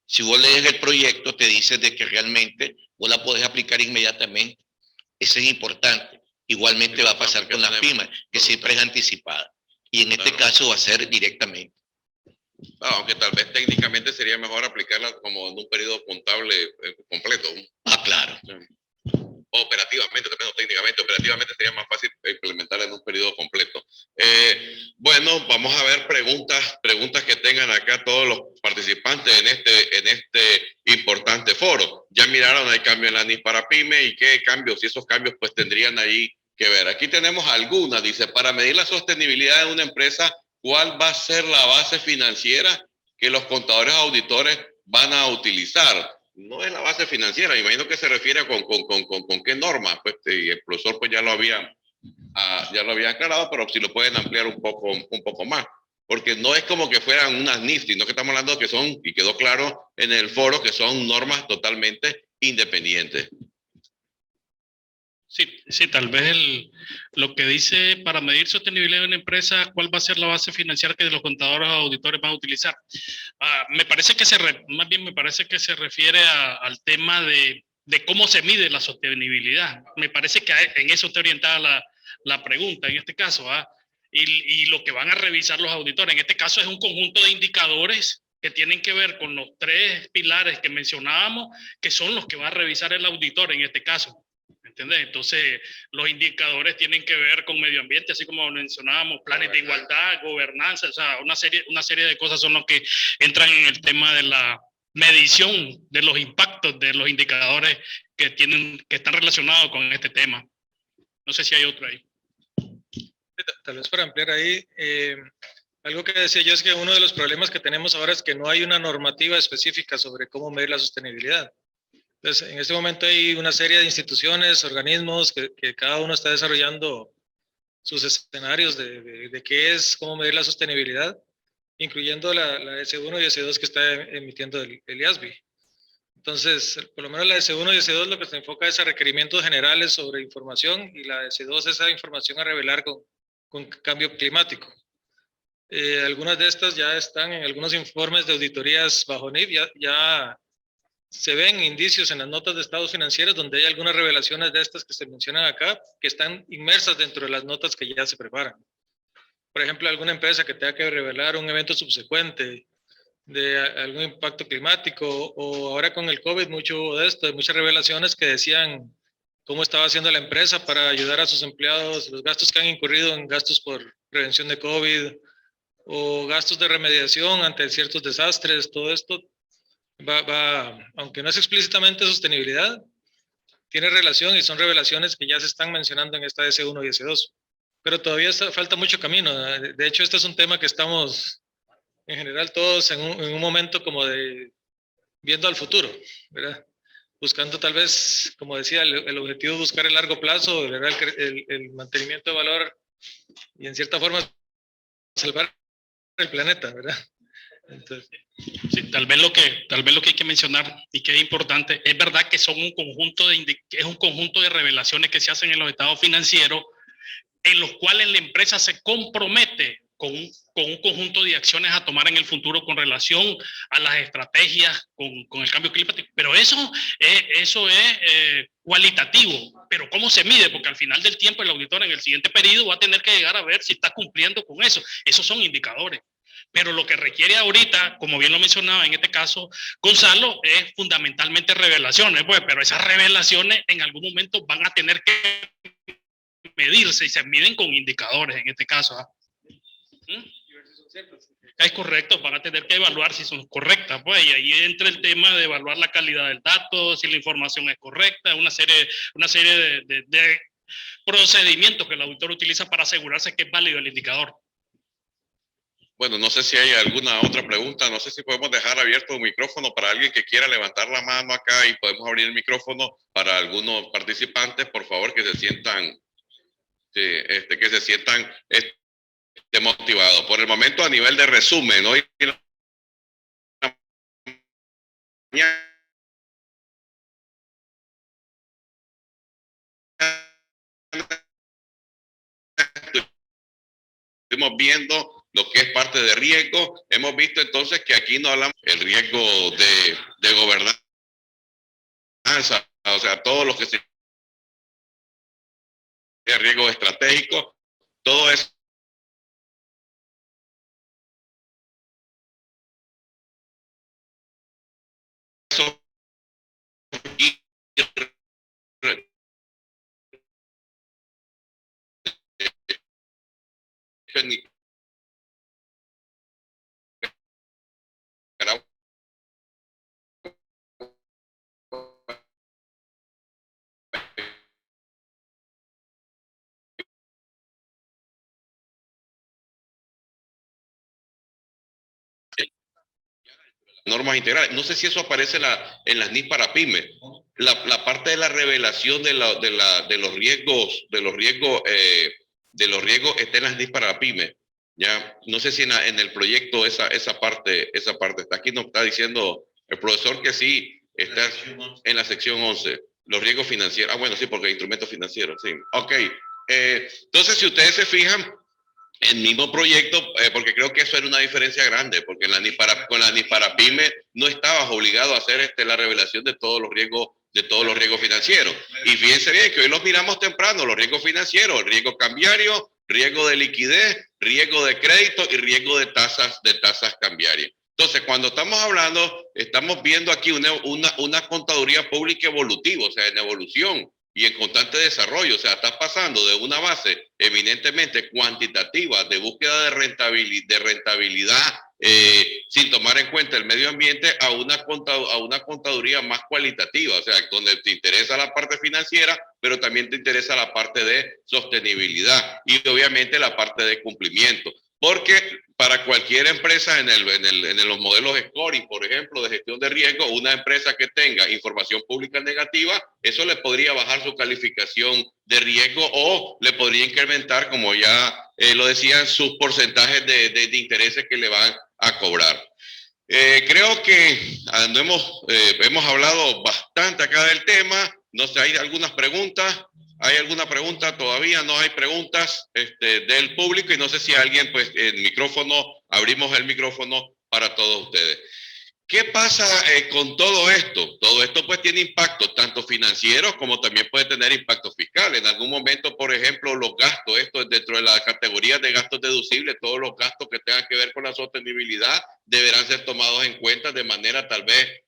si vos lees el proyecto, te dice de que realmente vos la podés aplicar inmediatamente. Eso es importante. Igualmente va a pasar con las pymes, que siempre es anticipada. Y en este caso va a ser directamente.
Aunque tal vez técnicamente sería mejor aplicarla como en un periodo contable completo.
Ah, claro.
Operativamente, también no técnicamente, operativamente sería más fácil implementarla en un periodo completo. Bueno, vamos a ver preguntas que tengan acá todos los participantes en este importante foro. Ya miraron, hay cambio en la NIF para pyme y qué cambios, y esos cambios pues tendrían ahí que ver. Aquí tenemos algunas, dice, para medir la sostenibilidad de una empresa, ¿cuál va a ser la base financiera que los contadores auditores van a utilizar? No es la base financiera, me imagino que se refiere con qué norma, pues el profesor pues ya lo había aclarado, pero si lo pueden ampliar un poco más, porque no es como que fueran unas NIF, sino que estamos hablando que son, y quedó claro en el foro, que son normas totalmente independientes.
Sí, tal vez lo que dice para medir sostenibilidad de una empresa, cuál va a ser la base financiera que los contadores o auditores van a utilizar. Me parece que más bien me parece que se refiere al tema de cómo se mide la sostenibilidad. Me parece que en eso está orientada la pregunta en este caso. Y lo que van a revisar los auditores en este caso es un conjunto de indicadores que tienen que ver con los 3 pilares que mencionábamos, que son los que va a revisar el auditor en este caso. ¿Entendés? Entonces, los indicadores tienen que ver con medio ambiente, así como mencionábamos, planes de igualdad, gobernanza, o sea, una serie de cosas son los que entran en el tema de la medición de los impactos de los indicadores que están relacionados con este tema. No sé si hay otro ahí.
Tal vez para ampliar ahí, algo que decía yo es que uno de los problemas que tenemos ahora es que no hay una normativa específica sobre cómo medir la sostenibilidad. Entonces, en este momento hay una serie de instituciones, organismos que cada uno está desarrollando sus escenarios de qué es, cómo medir la sostenibilidad, incluyendo la S1 y S2 que está emitiendo el IASB. Entonces, por lo menos la S1 y S2 lo que se enfoca es a requerimientos generales sobre información y la S2 es a información a revelar con cambio climático. Algunas de estas ya están en algunos informes de auditorías bajo NIF, ya se ven indicios en las notas de estados financieros donde hay algunas revelaciones de estas que se mencionan acá, que están inmersas dentro de las notas que ya se preparan. Por ejemplo, alguna empresa que tenga que revelar un evento subsecuente de algún impacto climático, o ahora con el COVID, muchas revelaciones que decían cómo estaba haciendo la empresa para ayudar a sus empleados, los gastos que han incurrido en gastos por prevención de COVID, o gastos de remediación ante ciertos desastres. Todo esto aunque no es explícitamente sostenibilidad, tiene relación y son revelaciones que ya se están mencionando en esta S1 y S2. Pero todavía falta mucho camino. De hecho, este es un tema que estamos, en general, todos en un momento como de viendo al futuro, ¿verdad? Buscando tal vez, como decía, el objetivo es buscar el largo plazo, el mantenimiento de valor y en cierta forma salvar el planeta, ¿verdad? Entonces,
sí, tal vez lo que hay que mencionar y que es importante, es verdad que son un conjunto de revelaciones que se hacen en los estados financieros en los cuales la empresa se compromete con un conjunto de acciones a tomar en el futuro con relación a las estrategias con el cambio climático. Pero eso es cualitativo. Pero ¿cómo se mide? Porque al final del tiempo el auditor en el siguiente periodo va a tener que llegar a ver si está cumpliendo con eso. Esos son indicadores. Pero lo que requiere ahorita, como bien lo mencionaba en este caso Gonzalo, es fundamentalmente revelaciones, pues, pero esas revelaciones en algún momento van a tener que medirse y se miden con indicadores en este caso. Es correcto, van a tener que evaluar si son correctas, pues, y ahí entra el tema de evaluar la calidad del dato, si la información es correcta, una serie de procedimientos que el auditor utiliza para asegurarse que es válido el indicador.
Bueno, no sé si hay alguna otra pregunta, no sé si podemos dejar abierto un micrófono para alguien que quiera levantar la mano acá y podemos abrir el micrófono para algunos participantes, por favor, que se sientan, motivados. Por el momento, a nivel de resumen, hoy estuvimos viendo lo que es parte de riesgo. Hemos visto entonces que aquí no hablamos del riesgo de gobernanza, o sea, todo lo que se riesgo estratégico, todo eso normas integrales. No sé si eso aparece en las NIF para pymes. La parte de la revelación de los riesgos, está en las NIF para pymes. Ya, no sé si en el proyecto esa parte está. Aquí nos está diciendo el profesor que sí está en la sección 11. Los riesgos financieros. Ah, bueno, sí, porque instrumentos financieros, sí. Ok. Entonces, si ustedes se fijan, el mismo proyecto, porque creo que eso era una diferencia grande, porque con la NISPARAPYME no estabas obligado a hacer la revelación de todos los riesgos financieros. Y fíjense bien que hoy los miramos temprano, los riesgos financieros, riesgo cambiario, riesgo de liquidez, riesgo de crédito y riesgo de tasas cambiarias. Entonces, cuando estamos hablando, estamos viendo aquí una contaduría pública evolutiva, o sea, en evolución y en constante desarrollo. O sea, estás pasando de una base eminentemente cuantitativa de búsqueda de rentabilidad sin tomar en cuenta el medio ambiente a una contaduría más cualitativa, o sea, donde te interesa la parte financiera, pero también te interesa la parte de sostenibilidad y obviamente la parte de cumplimiento. Porque para cualquier empresa en los modelos scoring, por ejemplo, de gestión de riesgo, una empresa que tenga información pública negativa, eso le podría bajar su calificación de riesgo o le podría incrementar, como ya lo decían, sus porcentajes de intereses que le van a cobrar. Creo que hemos hablado bastante acá del tema. No sé, ¿hay algunas preguntas? ¿Hay alguna pregunta? Todavía no hay preguntas del público y no sé si alguien, pues, abrimos el micrófono para todos ustedes. ¿Qué pasa con todo esto? Todo esto pues tiene impactos tanto financieros como también puede tener impactos fiscales. En algún momento, por ejemplo, los gastos, esto es dentro de la categoría de gastos deducibles, todos los gastos que tengan que ver con la sostenibilidad deberán ser tomados en cuenta de manera tal vez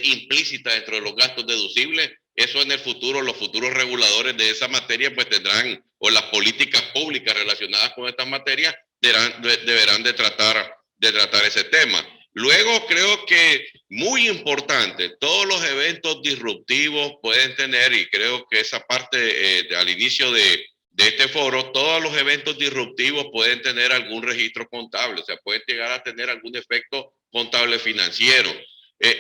implícita dentro de los gastos deducibles. Eso en el futuro, los futuros reguladores de esa materia pues tendrán, o las políticas públicas relacionadas con estas materias deberán de tratar ese tema. Luego creo que muy importante, todos los eventos disruptivos pueden tener, y creo que esa parte al inicio de este foro, todos los eventos disruptivos pueden tener algún registro contable, o sea, pueden llegar a tener algún efecto contable financiero.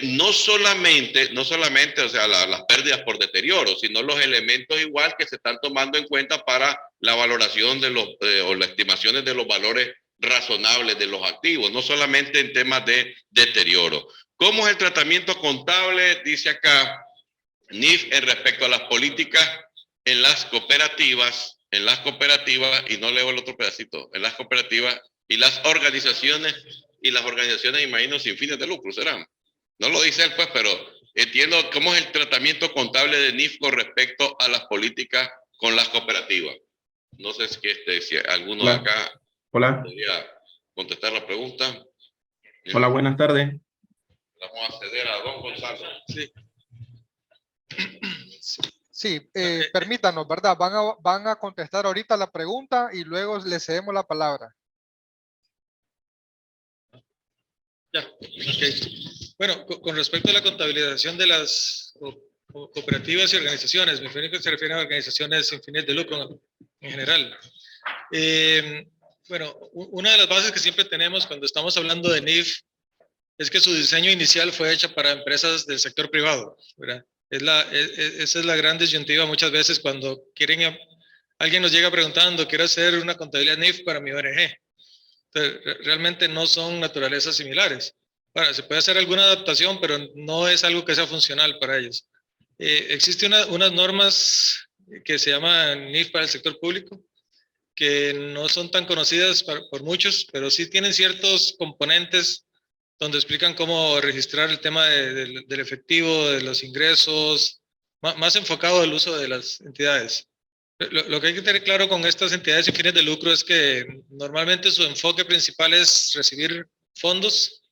No solamente, o sea, las pérdidas por deterioro, sino los elementos igual que se están tomando en cuenta para la valoración o las estimaciones de los valores razonables de los activos, no solamente en temas de deterioro. ¿Cómo es el tratamiento contable? Dice acá, NIF en respecto a las políticas en las cooperativas, y no leo el otro pedacito, en las cooperativas y las organizaciones, imagino, sin fines de lucro, ¿serán? No lo dice él, pues, pero entiendo cómo es el tratamiento contable de NIF con respecto a las políticas con las cooperativas. No sé si alguno de acá podría contestar la pregunta.
Hola, buenas tardes.
Vamos a ceder a don Gonzalo.
Sí, permítanos, ¿verdad? Van a contestar ahorita la pregunta y luego le cedemos la palabra.
Ya, ok. Bueno, con respecto a la contabilización de las cooperativas y organizaciones, me refiero que se refiere a organizaciones sin fines de lucro en general. Bueno, una de las bases que siempre tenemos cuando estamos hablando de NIF es que su diseño inicial fue hecha para empresas del sector privado, ¿verdad? Esa es la gran disyuntiva muchas veces cuando alguien nos llega preguntando, quiero hacer una contabilidad NIF para mi ONG. Entonces, realmente no son naturalezas similares. Bueno, se puede hacer alguna adaptación, pero no es algo que sea funcional para ellos. Existen unas normas que se llaman NIF para el sector público, que no son tan conocidas por muchos, pero sí tienen ciertos componentes donde explican cómo registrar el tema del efectivo, de los ingresos, más enfocado al uso de las entidades. Lo que hay que tener claro con estas entidades sin fines de lucro es que normalmente su enfoque principal es recibir fondos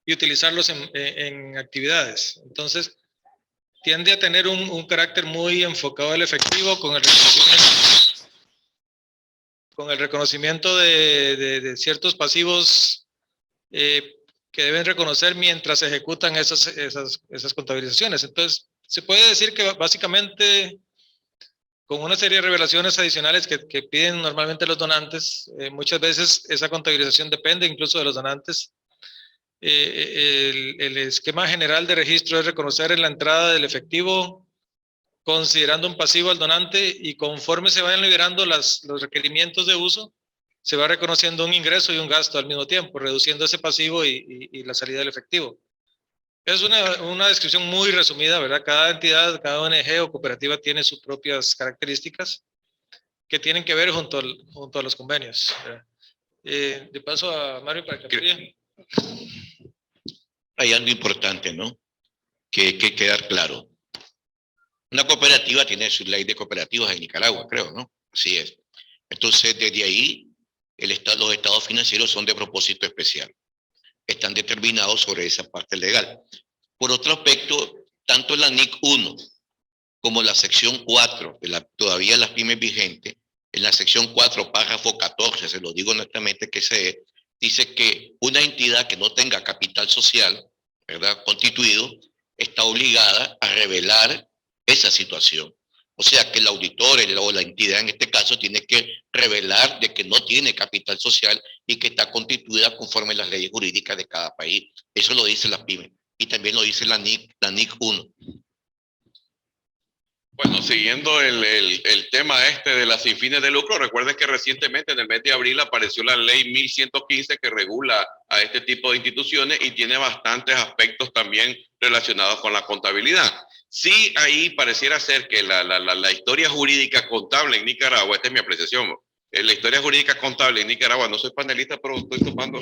y utilizarlos en actividades. Entonces, tiende a tener un carácter muy enfocado al efectivo con el reconocimiento de ciertos pasivos que deben reconocer mientras se ejecutan esas contabilizaciones. Entonces, se puede decir que básicamente con una serie de revelaciones adicionales que piden normalmente los donantes, muchas veces esa contabilización depende incluso de los donantes. El esquema general de registro es reconocer en la entrada del efectivo considerando un pasivo al donante y conforme se vayan liberando los requerimientos de uso, se va reconociendo un ingreso y un gasto al mismo tiempo, reduciendo ese pasivo y la salida del efectivo. Es una descripción muy resumida, ¿verdad? Cada entidad, cada ONG o cooperativa tiene sus propias características que tienen que ver junto a los convenios, ¿verdad? De paso a Mario para que amplíe.
Hay algo importante, ¿no? Que hay que quedar claro. Una cooperativa tiene su ley de cooperativas en Nicaragua, creo, ¿no? Así es. Entonces, desde ahí, los estados financieros son de propósito especial. Están determinados sobre esa parte legal. Por otro aspecto, tanto la NIC 1 como la sección 4, todavía las pymes vigentes, en la sección 4, párrafo 14, se lo digo honestamente que dice que una entidad que no tenga capital social, ¿verdad?, constituido, está obligada a revelar esa situación. O sea que el auditor o la entidad en este caso tiene que revelar de que no tiene capital social y que está constituida conforme a las leyes jurídicas de cada país. Eso lo dice la PYME y también lo dice la NIC 1.
Bueno, siguiendo el tema de las sin fines de lucro, recuerden que recientemente en el mes de abril apareció la ley 1115 que regula a este tipo de instituciones y tiene bastantes aspectos también relacionados con la contabilidad. Sí, ahí pareciera ser que la historia jurídica contable en Nicaragua, esta es mi apreciación, la historia jurídica contable en Nicaragua, no soy panelista, pero estoy tomando.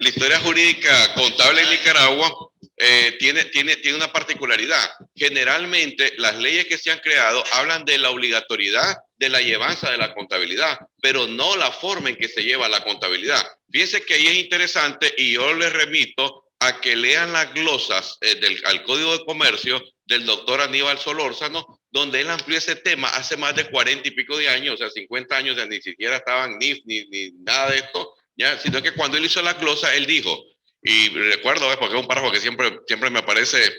La historia jurídica contable en Nicaragua tiene una particularidad. Generalmente las leyes que se han creado hablan de la obligatoriedad de la llevanza de la contabilidad, pero no la forma en que se lleva la contabilidad. Fíjense que ahí es interesante y yo les remito a que lean las glosas al Código de Comercio del doctor Aníbal Solórzano, donde él amplió ese tema hace más de 40 y pico de años, o sea, 50 años ya ni siquiera estaban ni nada de esto, ¿ya? Sino que cuando él hizo la glosa, él dijo, y recuerdo, porque es un párrafo que siempre me aparece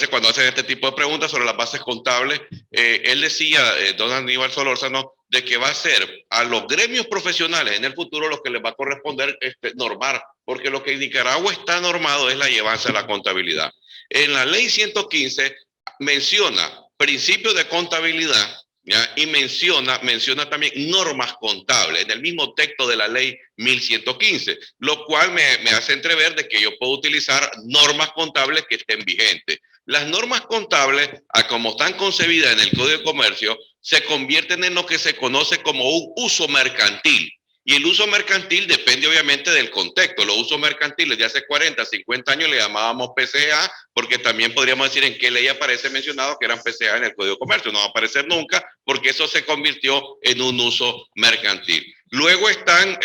cuando hacen este tipo de preguntas sobre las bases contables, él decía, don Aníbal Solórzano, de que va a ser a los gremios profesionales en el futuro los que les va a corresponder normar, porque lo que en Nicaragua está normado es la llevanza de la contabilidad. En la ley 115 menciona principios de contabilidad, ¿ya? Y menciona también normas contables en el mismo texto de la ley 1115, lo cual me hace entrever de que yo puedo utilizar normas contables que estén vigentes. Las normas contables, como están concebidas en el Código de Comercio, se convierten en lo que se conoce como un uso mercantil. Y el uso mercantil depende obviamente del contexto. Los usos mercantiles de hace 40, 50 años le llamábamos PCA, porque también podríamos decir en qué ley aparece mencionado que eran PCA en el Código de Comercio. No va a aparecer nunca porque eso se convirtió en un uso mercantil. Luego está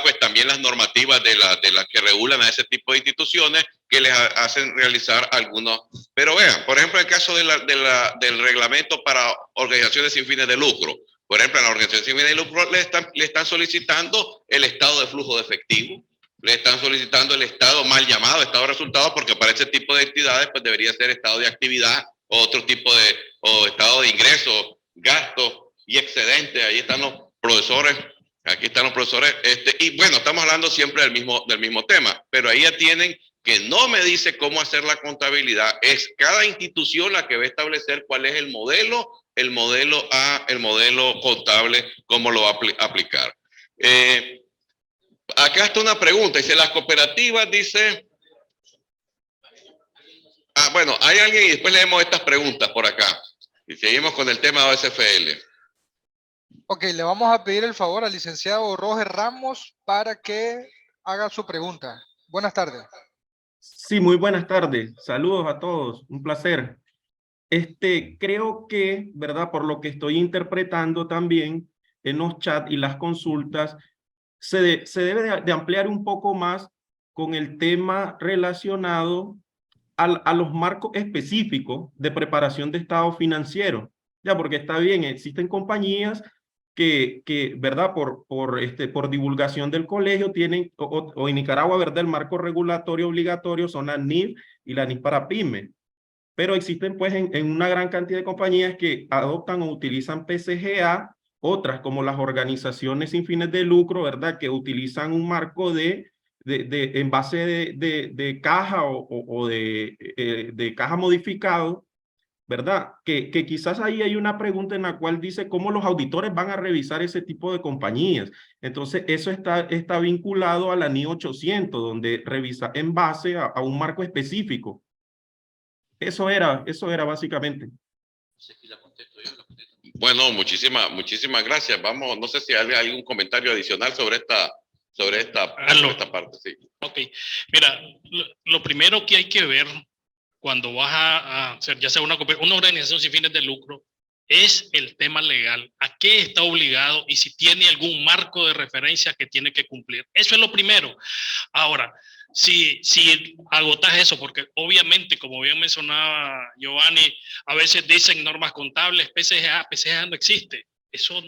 pues también las normativas de las que regulan a ese tipo de instituciones que les hacen realizar algunos. Pero vean, por ejemplo, el caso del reglamento para organizaciones sin fines de lucro. Por ejemplo, en la organización sin fines de lucro le están solicitando el estado de flujo de efectivo, le están solicitando el estado mal llamado, estado de resultados, porque para ese tipo de entidades pues debería ser estado de actividad o otro tipo o estado de ingresos, gastos y excedentes. Ahí están los profesores. Aquí están los profesores, y bueno, estamos hablando siempre del mismo tema, pero ahí ya tienen que no me dice cómo hacer la contabilidad, es cada institución la que va a establecer cuál es el modelo contable, cómo lo va a aplicar. Acá está una pregunta, dice, las cooperativas, dice... bueno, hay alguien y después leemos estas preguntas por acá, y seguimos con el tema de OSFL.
Ok, le vamos a pedir el favor al licenciado Roger Ramos para que haga su pregunta. Buenas tardes.
Sí, muy buenas tardes. Saludos a todos. Un placer. Creo que, ¿verdad? Por lo que estoy interpretando también en los chats y las consultas, se debe de ampliar un poco más con el tema relacionado a los marcos específicos de preparación de estado financiero. Ya, porque está bien, existen compañías que ¿verdad? Por divulgación del colegio tienen, o en Nicaragua, ¿verdad? El marco regulatorio obligatorio son la NIF y la NIF para PYME. Pero existen pues en una gran cantidad de compañías que adoptan o utilizan PCGA, otras como las organizaciones sin fines de lucro, ¿verdad? Que utilizan un marco en base de caja o de caja modificado, ¿verdad? Que quizás ahí hay una pregunta en la cual dice cómo los auditores van a revisar ese tipo de compañías. Entonces, eso está vinculado a la NI 800, donde revisa en base a un marco específico. Eso era básicamente.
Bueno, muchísimas gracias. Vamos, no sé si hay algún comentario adicional sobre esta parte. Sí.
Ok, mira, lo primero que hay que ver cuando vas a hacer ya sea una organización sin fines de lucro es el tema legal, a qué está obligado y si tiene algún marco de referencia que tiene que cumplir. Eso es lo primero. Ahora, si agotas eso, porque obviamente, como bien mencionaba Giovanni, a veces dicen normas contables, PCGA no existe. Eso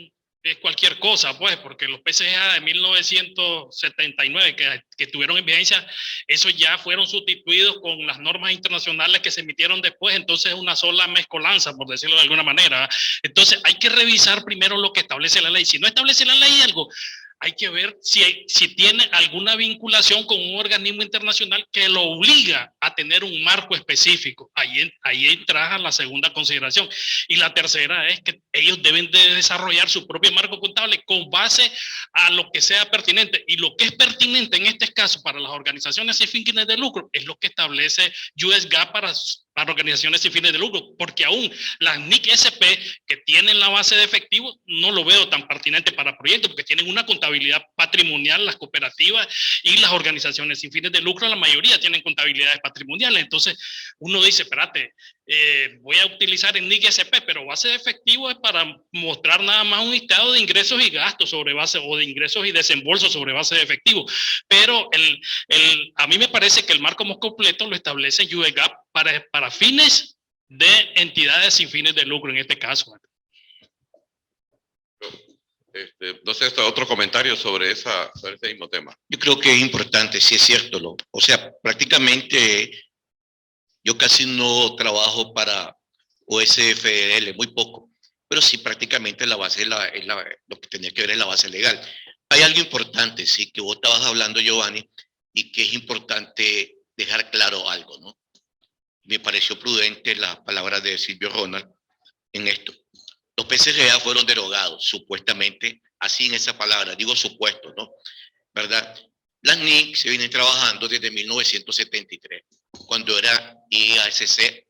es cualquier cosa, pues, porque los PCGA de 1979 que tuvieron en vigencia, esos ya fueron sustituidos con las normas internacionales que se emitieron después, entonces es una sola mezcolanza, por decirlo de alguna manera. Entonces hay que revisar primero lo que establece la ley. Si no establece la ley algo, hay que ver si tiene alguna vinculación con un organismo internacional que lo obliga a tener un marco específico. Ahí entra la segunda consideración. Y la tercera es que ellos deben de desarrollar su propio marco contable con base a lo que sea pertinente. Y lo que es pertinente en este caso para las organizaciones sin fines de lucro es lo que establece US GAAP para organizaciones sin fines de lucro, porque aún las NIC-SP que tienen la base de efectivo no lo veo tan pertinente para proyectos, porque tienen una contabilidad patrimonial, las cooperativas y las organizaciones sin fines de lucro, la mayoría tienen contabilidades patrimoniales. Entonces uno dice, espérate, voy a utilizar el NIC-SP, pero base de efectivo es para mostrar nada más un listado de ingresos y gastos sobre base, o de ingresos y desembolsos sobre base de efectivo. Pero a mí me parece que el marco más completo lo establece US GAAP para fines de entidades sin fines de lucro en este caso.
No sé, otro comentario sobre ese mismo tema.
Yo creo que es importante, sí es cierto. O sea, prácticamente yo casi no trabajo para OSFL, muy poco, pero sí prácticamente la base lo que tenía que ver es la base legal. Hay algo importante, sí, que vos estabas hablando, Giovanni, y que es importante dejar claro algo, ¿no? Me pareció prudente las palabras de Silvio Ronald en esto. Los PCGA fueron derogados, supuestamente, así en esa palabra, digo supuesto, ¿no? ¿Verdad? Las NIC se vienen trabajando desde 1973, cuando era IASC,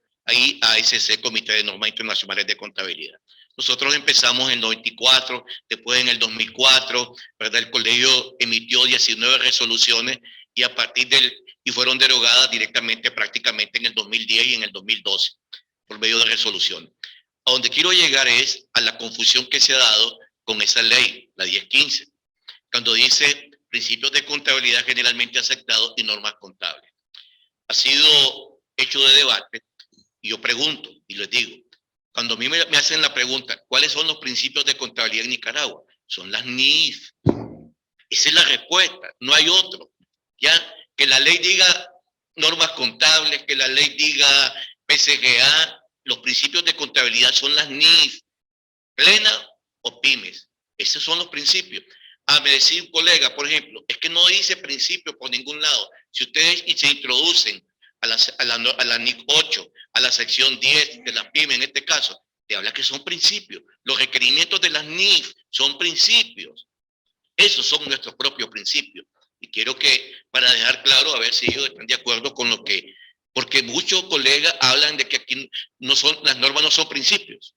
Comité de Normas Internacionales de Contabilidad. Nosotros empezamos en el 94, después en el 2004, ¿verdad? El colegio emitió 19 resoluciones y a partir y fueron derogadas directamente prácticamente en el 2010 y en el 2012 por medio de resoluciones. A donde quiero llegar es a la confusión que se ha dado con esa ley, la 1015, cuando dice principios de contabilidad generalmente aceptados y normas contables. Ha sido hecho de debate y yo pregunto y les digo, cuando a mí me hacen la pregunta, ¿cuáles son los principios de contabilidad en Nicaragua? Son las NIF. Esa es la respuesta, no hay otro. Ya que la ley diga normas contables, que la ley diga PCGA, los principios de contabilidad son las NIF, plena o pymes. Esos son los principios. A me decir un colega, por ejemplo, es que no dice principio por ningún lado. Si ustedes se introducen a la NIC 8, a la sección 10 de las pymes en este caso, te habla que son principios. Los requerimientos de las NIF son principios. Esos son nuestros propios principios. Y quiero que, para dejar claro, a ver si ellos están de acuerdo con lo que, porque muchos colegas hablan de que aquí las normas no son principios.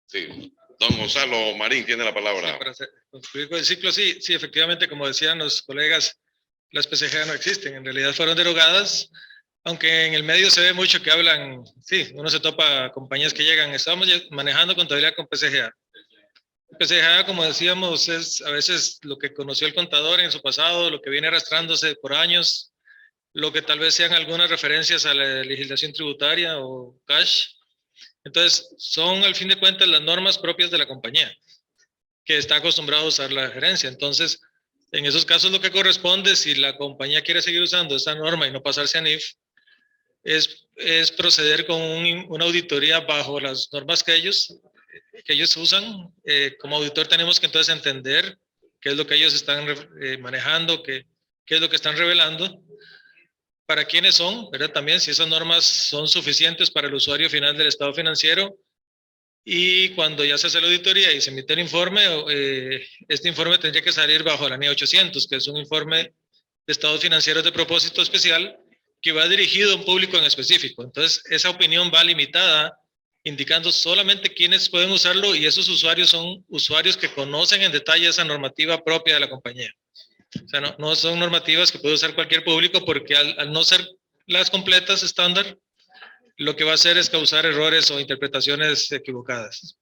Sí. Don Gonzalo Marín tiene la palabra.
Sí, para concluir con el ciclo, sí, efectivamente, como decían los colegas, las PCGA no existen, en realidad fueron derogadas, aunque en el medio se ve mucho que hablan, sí, uno se topa compañías que llegan, estamos manejando contabilidad con PCGA. PCGA, como decíamos, es a veces lo que conoció el contador en su pasado, lo que viene arrastrándose por años, lo que tal vez sean algunas referencias a la legislación tributaria o cash. Entonces, son al fin de cuentas las normas propias de la compañía, que está acostumbrado a usar la gerencia. Entonces, en esos casos lo que corresponde, si la compañía quiere seguir usando esa norma y no pasarse a NIF, es proceder con una auditoría bajo las normas que ellos usan. Como auditor tenemos que entonces entender qué es lo que ellos están manejando, qué es lo que están revelando, para quiénes son, ¿verdad? También si esas normas son suficientes para el usuario final del estado financiero. Y cuando ya se hace la auditoría y se emite el informe, este informe tendría que salir bajo la NIA 800, que es un informe de estados financieros de propósito especial que va dirigido a un público en específico. Entonces, esa opinión va limitada, indicando solamente quiénes pueden usarlo, y esos usuarios son usuarios que conocen en detalle esa normativa propia de la compañía. O sea, no son normativas que puede usar cualquier público, porque al no ser las completas estándar, lo que va a hacer es causar errores o interpretaciones equivocadas.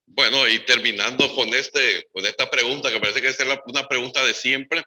Bueno, y terminando con esta pregunta, que parece que es una pregunta de siempre,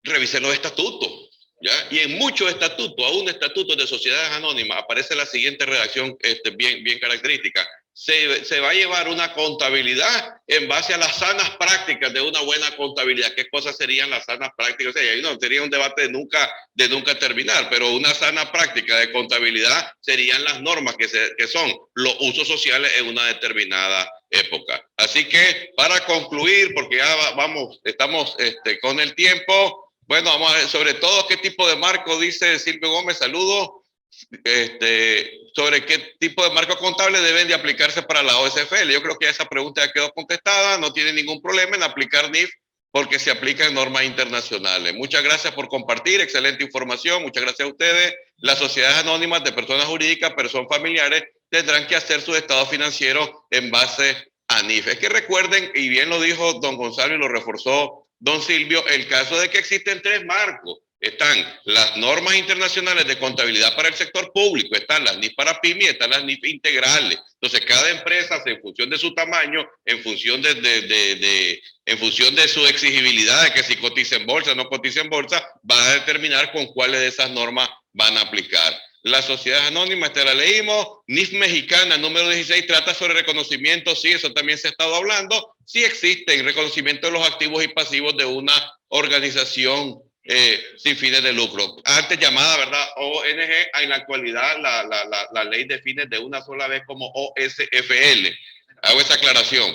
revisen los estatutos, ¿ya? Y en muchos estatutos, aún estatutos de sociedades anónimas, aparece la siguiente redacción bien característica. Se va a llevar una contabilidad en base a las sanas prácticas de una buena contabilidad. ¿Qué cosas serían las sanas prácticas? O sea, ahí no sería un debate de nunca terminar, pero una sana práctica de contabilidad serían las normas que son los usos sociales en una determinada época. Así que, para concluir, porque ya estamos con el tiempo, bueno, vamos a ver sobre todo qué tipo de marco, dice Silvio Gómez, saludos. Sobre qué tipo de marco contable deben de aplicarse para la OSFL. Yo creo que esa pregunta ya quedó contestada, no tiene ningún problema en aplicar NIF porque se aplican normas internacionales. Muchas gracias por compartir, excelente información, muchas gracias a ustedes. Las sociedades anónimas de personas jurídicas, personas familiares, tendrán que hacer su estado financiero en base a NIF. Es que recuerden, y bien lo dijo don Gonzalo y lo reforzó don Silvio, el caso de que existen 3 marcos. Están las normas internacionales de contabilidad para el sector público, están las NIF para PYME y están las NIF integrales. Entonces, cada empresa, en función de su tamaño, en función de su exigibilidad, de que si cotiza en bolsa o no cotiza en bolsa, va a determinar con cuáles de esas normas van a aplicar. Las sociedades anónimas, esta la leímos. NIF mexicana, número 16, trata sobre reconocimiento. Sí, eso también se ha estado hablando. Sí existen reconocimiento de los activos y pasivos de una organización sin fines de lucro, antes llamada, ¿verdad?, ONG. En la actualidad la ley define de una sola vez como OSFL. Hago esa aclaración.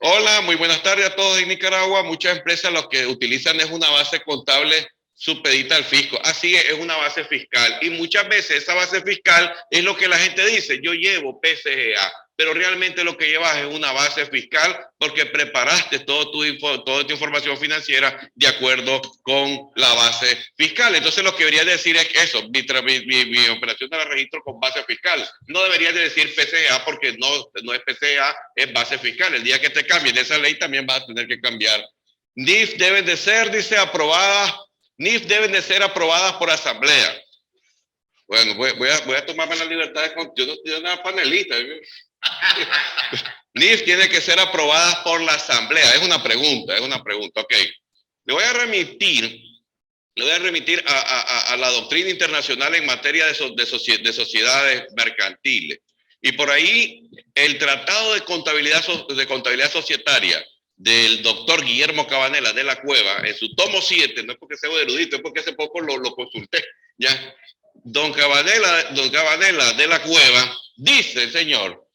Hola, muy buenas tardes a todos en Nicaragua. Muchas empresas lo que utilizan es una base contable supedita al fisco. Así es una base fiscal, y muchas veces esa base fiscal es lo que la gente dice: yo llevo PCGA, pero realmente lo que llevas es una base fiscal porque preparaste toda tu información financiera de acuerdo con la base fiscal. Entonces lo que debería decir es eso: mi operación la registro con base fiscal. No debería de decir PCGA, porque no es PCGA, es base fiscal. El día que te cambien esa ley también vas a tener que cambiar. NIF deben de ser, dice, aprobadas. NIF deben de ser aprobadas por asamblea. Bueno, voy a tomarme la libertad de... Yo no soy una panelista. NIF tiene que ser aprobadas por la asamblea. Es una pregunta. Ok. Le voy a remitir a la doctrina internacional en materia de sociedades mercantiles. Y por ahí, el Tratado de Contabilidad Societaria del doctor Guillermo Cabanela de la Cueva, en su tomo 7, no es porque sea erudito, es porque hace poco lo consulté, ¿ya? Don Cabanela de la Cueva dice, señor,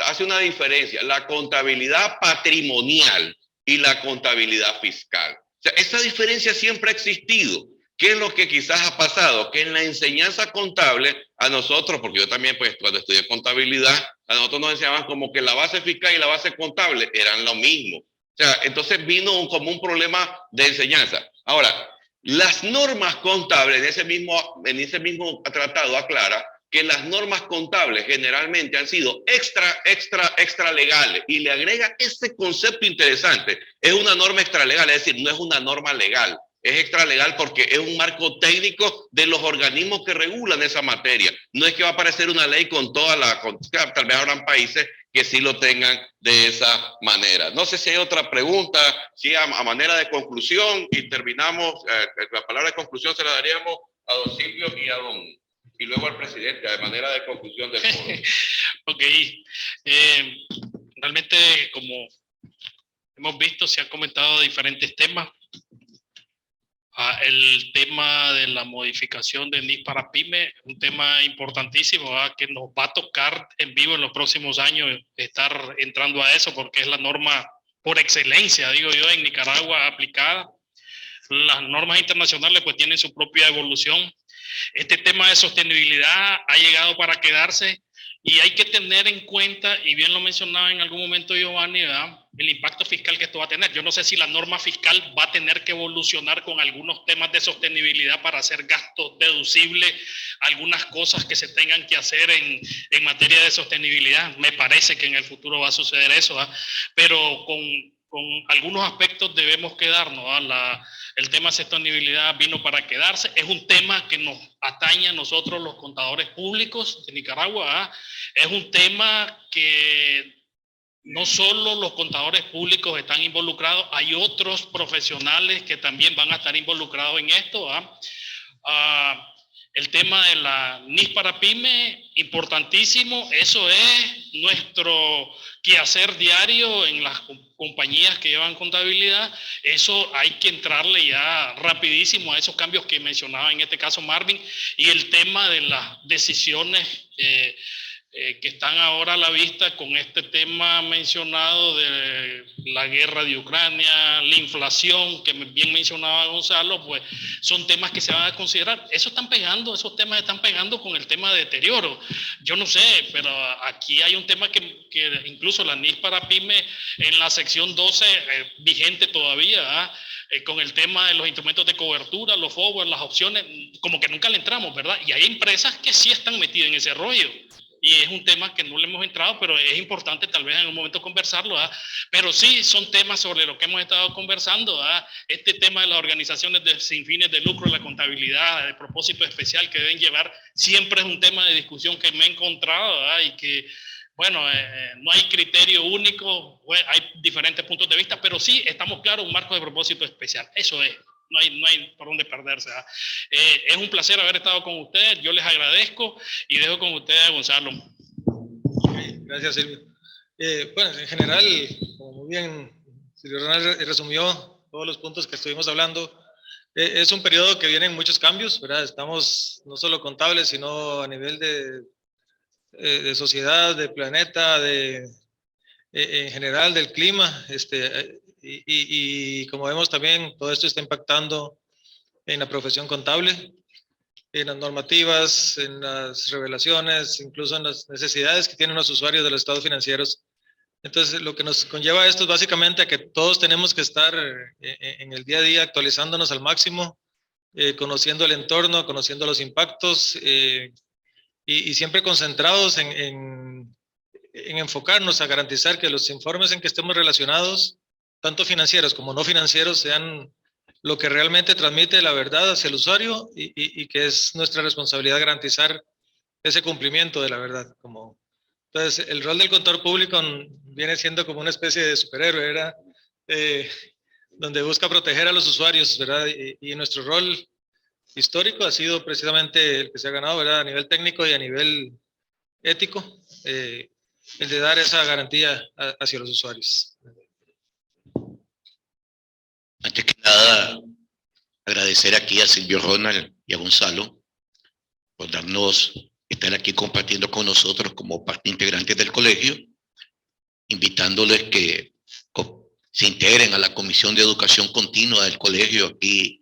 hace una diferencia: la contabilidad patrimonial y la contabilidad fiscal. O sea, esa diferencia siempre ha existido. ¿Qué es lo que quizás ha pasado? Que en la enseñanza contable, a nosotros, porque yo también, pues, cuando estudié contabilidad, a nosotros nos enseñaban como que la base fiscal y la base contable eran lo mismo. O sea, entonces vino como un problema de enseñanza. Ahora, las normas contables, en ese mismo tratado aclara que las normas contables generalmente han sido extra legales, y le agrega ese concepto interesante: es una norma extralegal, es decir, no es una norma legal, es extralegal porque es un marco técnico de los organismos que regulan esa materia. No es que va a aparecer una ley con tal vez habrán países que sí lo tengan de esa manera. No sé si hay otra pregunta, si a manera de conclusión, y terminamos, la palabra de conclusión se la daríamos a don Silvio y luego al presidente, de manera de conclusión del foro.
Ok. Realmente, como hemos visto, se han comentado diferentes temas. El tema de la modificación de NIF para PYME es un tema importantísimo, que nos va a tocar en vivo en los próximos años estar entrando a eso, porque es la norma por excelencia, digo yo, en Nicaragua aplicada. las normas internacionales pues tienen su propia evolución. Este tema de sostenibilidad ha llegado para quedarse y hay que tener en cuenta, y bien lo mencionaba en algún momento Giovanni, ¿verdad?, el impacto fiscal que esto va a tener. Yo no sé si la norma fiscal va a tener que evolucionar con algunos temas de sostenibilidad para hacer gastos deducibles, algunas cosas que se tengan que hacer en materia de sostenibilidad. Me parece que en el futuro va a suceder eso, ¿verdad?, pero con algunos aspectos debemos quedarnos, ¿verdad? El tema de sostenibilidad vino para quedarse. Es un tema que nos atañe a nosotros los contadores públicos de Nicaragua, ¿verdad? Es un tema que no solo los contadores públicos están involucrados, hay otros profesionales que también van a estar involucrados en esto, ¿verdad? El tema de la NIF para PYME, importantísimo. Eso es nuestro quehacer diario en las compañías que llevan contabilidad. Eso hay que entrarle ya rapidísimo a esos cambios que mencionaba en este caso Marvin. Y el tema de las decisiones que están ahora a la vista con este tema mencionado de la guerra de Ucrania, la inflación que bien mencionaba Gonzalo, pues son temas que se van a considerar. Esos temas están pegando con el tema de deterioro. Yo no sé, pero aquí hay un tema que incluso la NIF para PYME en la sección 12 vigente todavía, con el tema de los instrumentos de cobertura, los forward, las opciones, como que nunca le entramos, ¿verdad? Y hay empresas que sí están metidas en ese rollo. Y es un tema que no le hemos entrado, pero es importante tal vez en un momento conversarlo, ¿verdad? Pero sí son temas sobre lo que hemos estado conversando, ¿verdad? Este tema de las organizaciones sin fines de lucro, la contabilidad de propósito especial que deben llevar, siempre es un tema de discusión que me he encontrado, ¿verdad? Y que, bueno, no hay criterio único, hay diferentes puntos de vista, pero sí estamos claros, un marco de propósito especial, eso es. No hay por dónde perderse. Es un placer haber estado con ustedes. Yo les agradezco y dejo con ustedes a Gonzalo.
Gracias, Silvio. Bueno, en general, como muy bien Silvio Ronald resumió todos los puntos que estuvimos hablando, es un periodo que vienen muchos cambios, ¿verdad? Estamos no solo contables, sino a nivel de sociedad, de planeta, en general del clima, y como vemos también, todo esto está impactando en la profesión contable, en las normativas, en las revelaciones, incluso en las necesidades que tienen los usuarios de los estados financieros. Entonces, lo que nos conlleva esto es básicamente a que todos tenemos que estar en el día a día actualizándonos al máximo, conociendo el entorno, conociendo los impactos, y siempre concentrados en enfocarnos a garantizar que los informes en que estemos relacionados, tanto financieros como no financieros, sean lo que realmente transmite la verdad hacia el usuario y que es nuestra responsabilidad garantizar ese cumplimiento de la verdad. Entonces, el rol del contador público viene siendo como una especie de superhéroe, ¿verdad? Donde busca proteger a los usuarios, ¿verdad? Y nuestro rol histórico ha sido precisamente el que se ha ganado, ¿verdad? A nivel técnico y a nivel ético, el de dar esa garantía hacia los usuarios.
Antes que nada, agradecer aquí a Silvio Ronald y a Gonzalo por estar aquí compartiendo con nosotros como parte integrante del colegio, invitándoles que se integren a la Comisión de Educación Continua del colegio. Aquí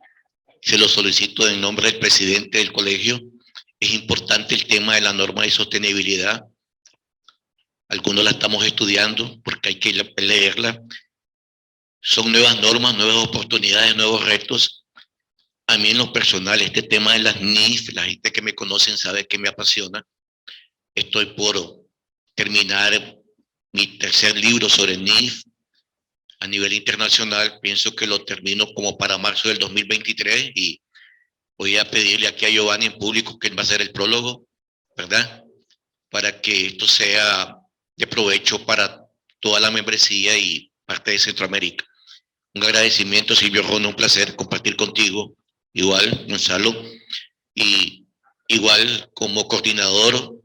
se lo solicito en nombre del presidente del colegio. Es importante el tema de la norma de sostenibilidad. Algunos la estamos estudiando porque hay que leerla. Son nuevas normas, nuevas oportunidades, nuevos retos. A mí en lo personal, este tema de las NIF, la gente que me conocen sabe que me apasiona. Estoy por terminar mi tercer libro sobre NIF a nivel internacional. Pienso que lo termino como para marzo del 2023 y voy a pedirle aquí a Giovanni en público que él va a hacer el prólogo, ¿verdad? Para que esto sea de provecho para toda la membresía y parte de Centroamérica. Un agradecimiento, Silvio Ronald, un placer compartir contigo, igual, Gonzalo, y igual como coordinador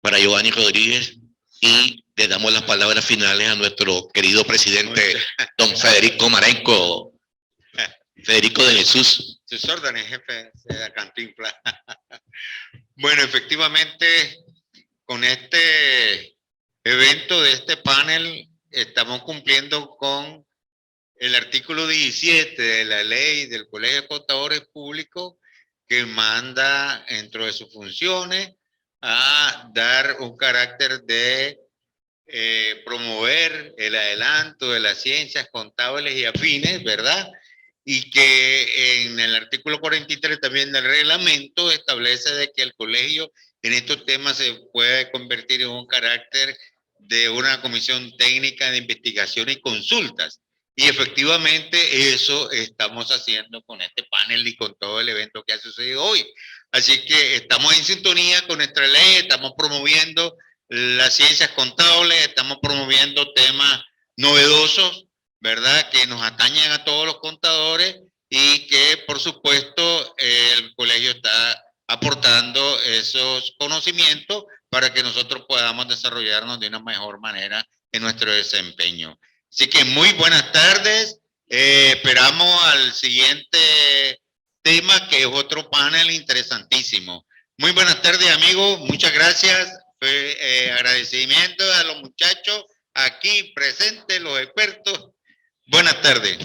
para Giovanni Rodríguez, y le damos las palabras finales a nuestro querido presidente, don Federico Marenco. Federico de Jesús.
Sus órdenes, jefe de Cantinflas. Bueno, efectivamente, con este evento de este panel, estamos cumpliendo con el artículo 17 de la ley del Colegio de Contadores Públicos, que manda dentro de sus funciones a dar un carácter de promover el adelanto de las ciencias contables y afines, ¿verdad? Y que en el artículo 43 también del reglamento establece de que el colegio en estos temas se puede convertir en un carácter de una comisión técnica de investigación y consultas. Y efectivamente eso estamos haciendo con este panel y con todo el evento que ha sucedido hoy. Así que estamos en sintonía con nuestra ley, estamos promoviendo las ciencias contables, estamos promoviendo temas novedosos, ¿verdad? Que nos atañen a todos los contadores y que, por supuesto, el colegio está aportando esos conocimientos para que nosotros podamos desarrollarnos de una mejor manera en nuestro desempeño. Así que muy buenas tardes. Esperamos al siguiente tema, que es otro panel interesantísimo. Muy buenas tardes, amigos. Muchas gracias. Agradecimiento a los muchachos aquí presentes, los expertos. Buenas tardes.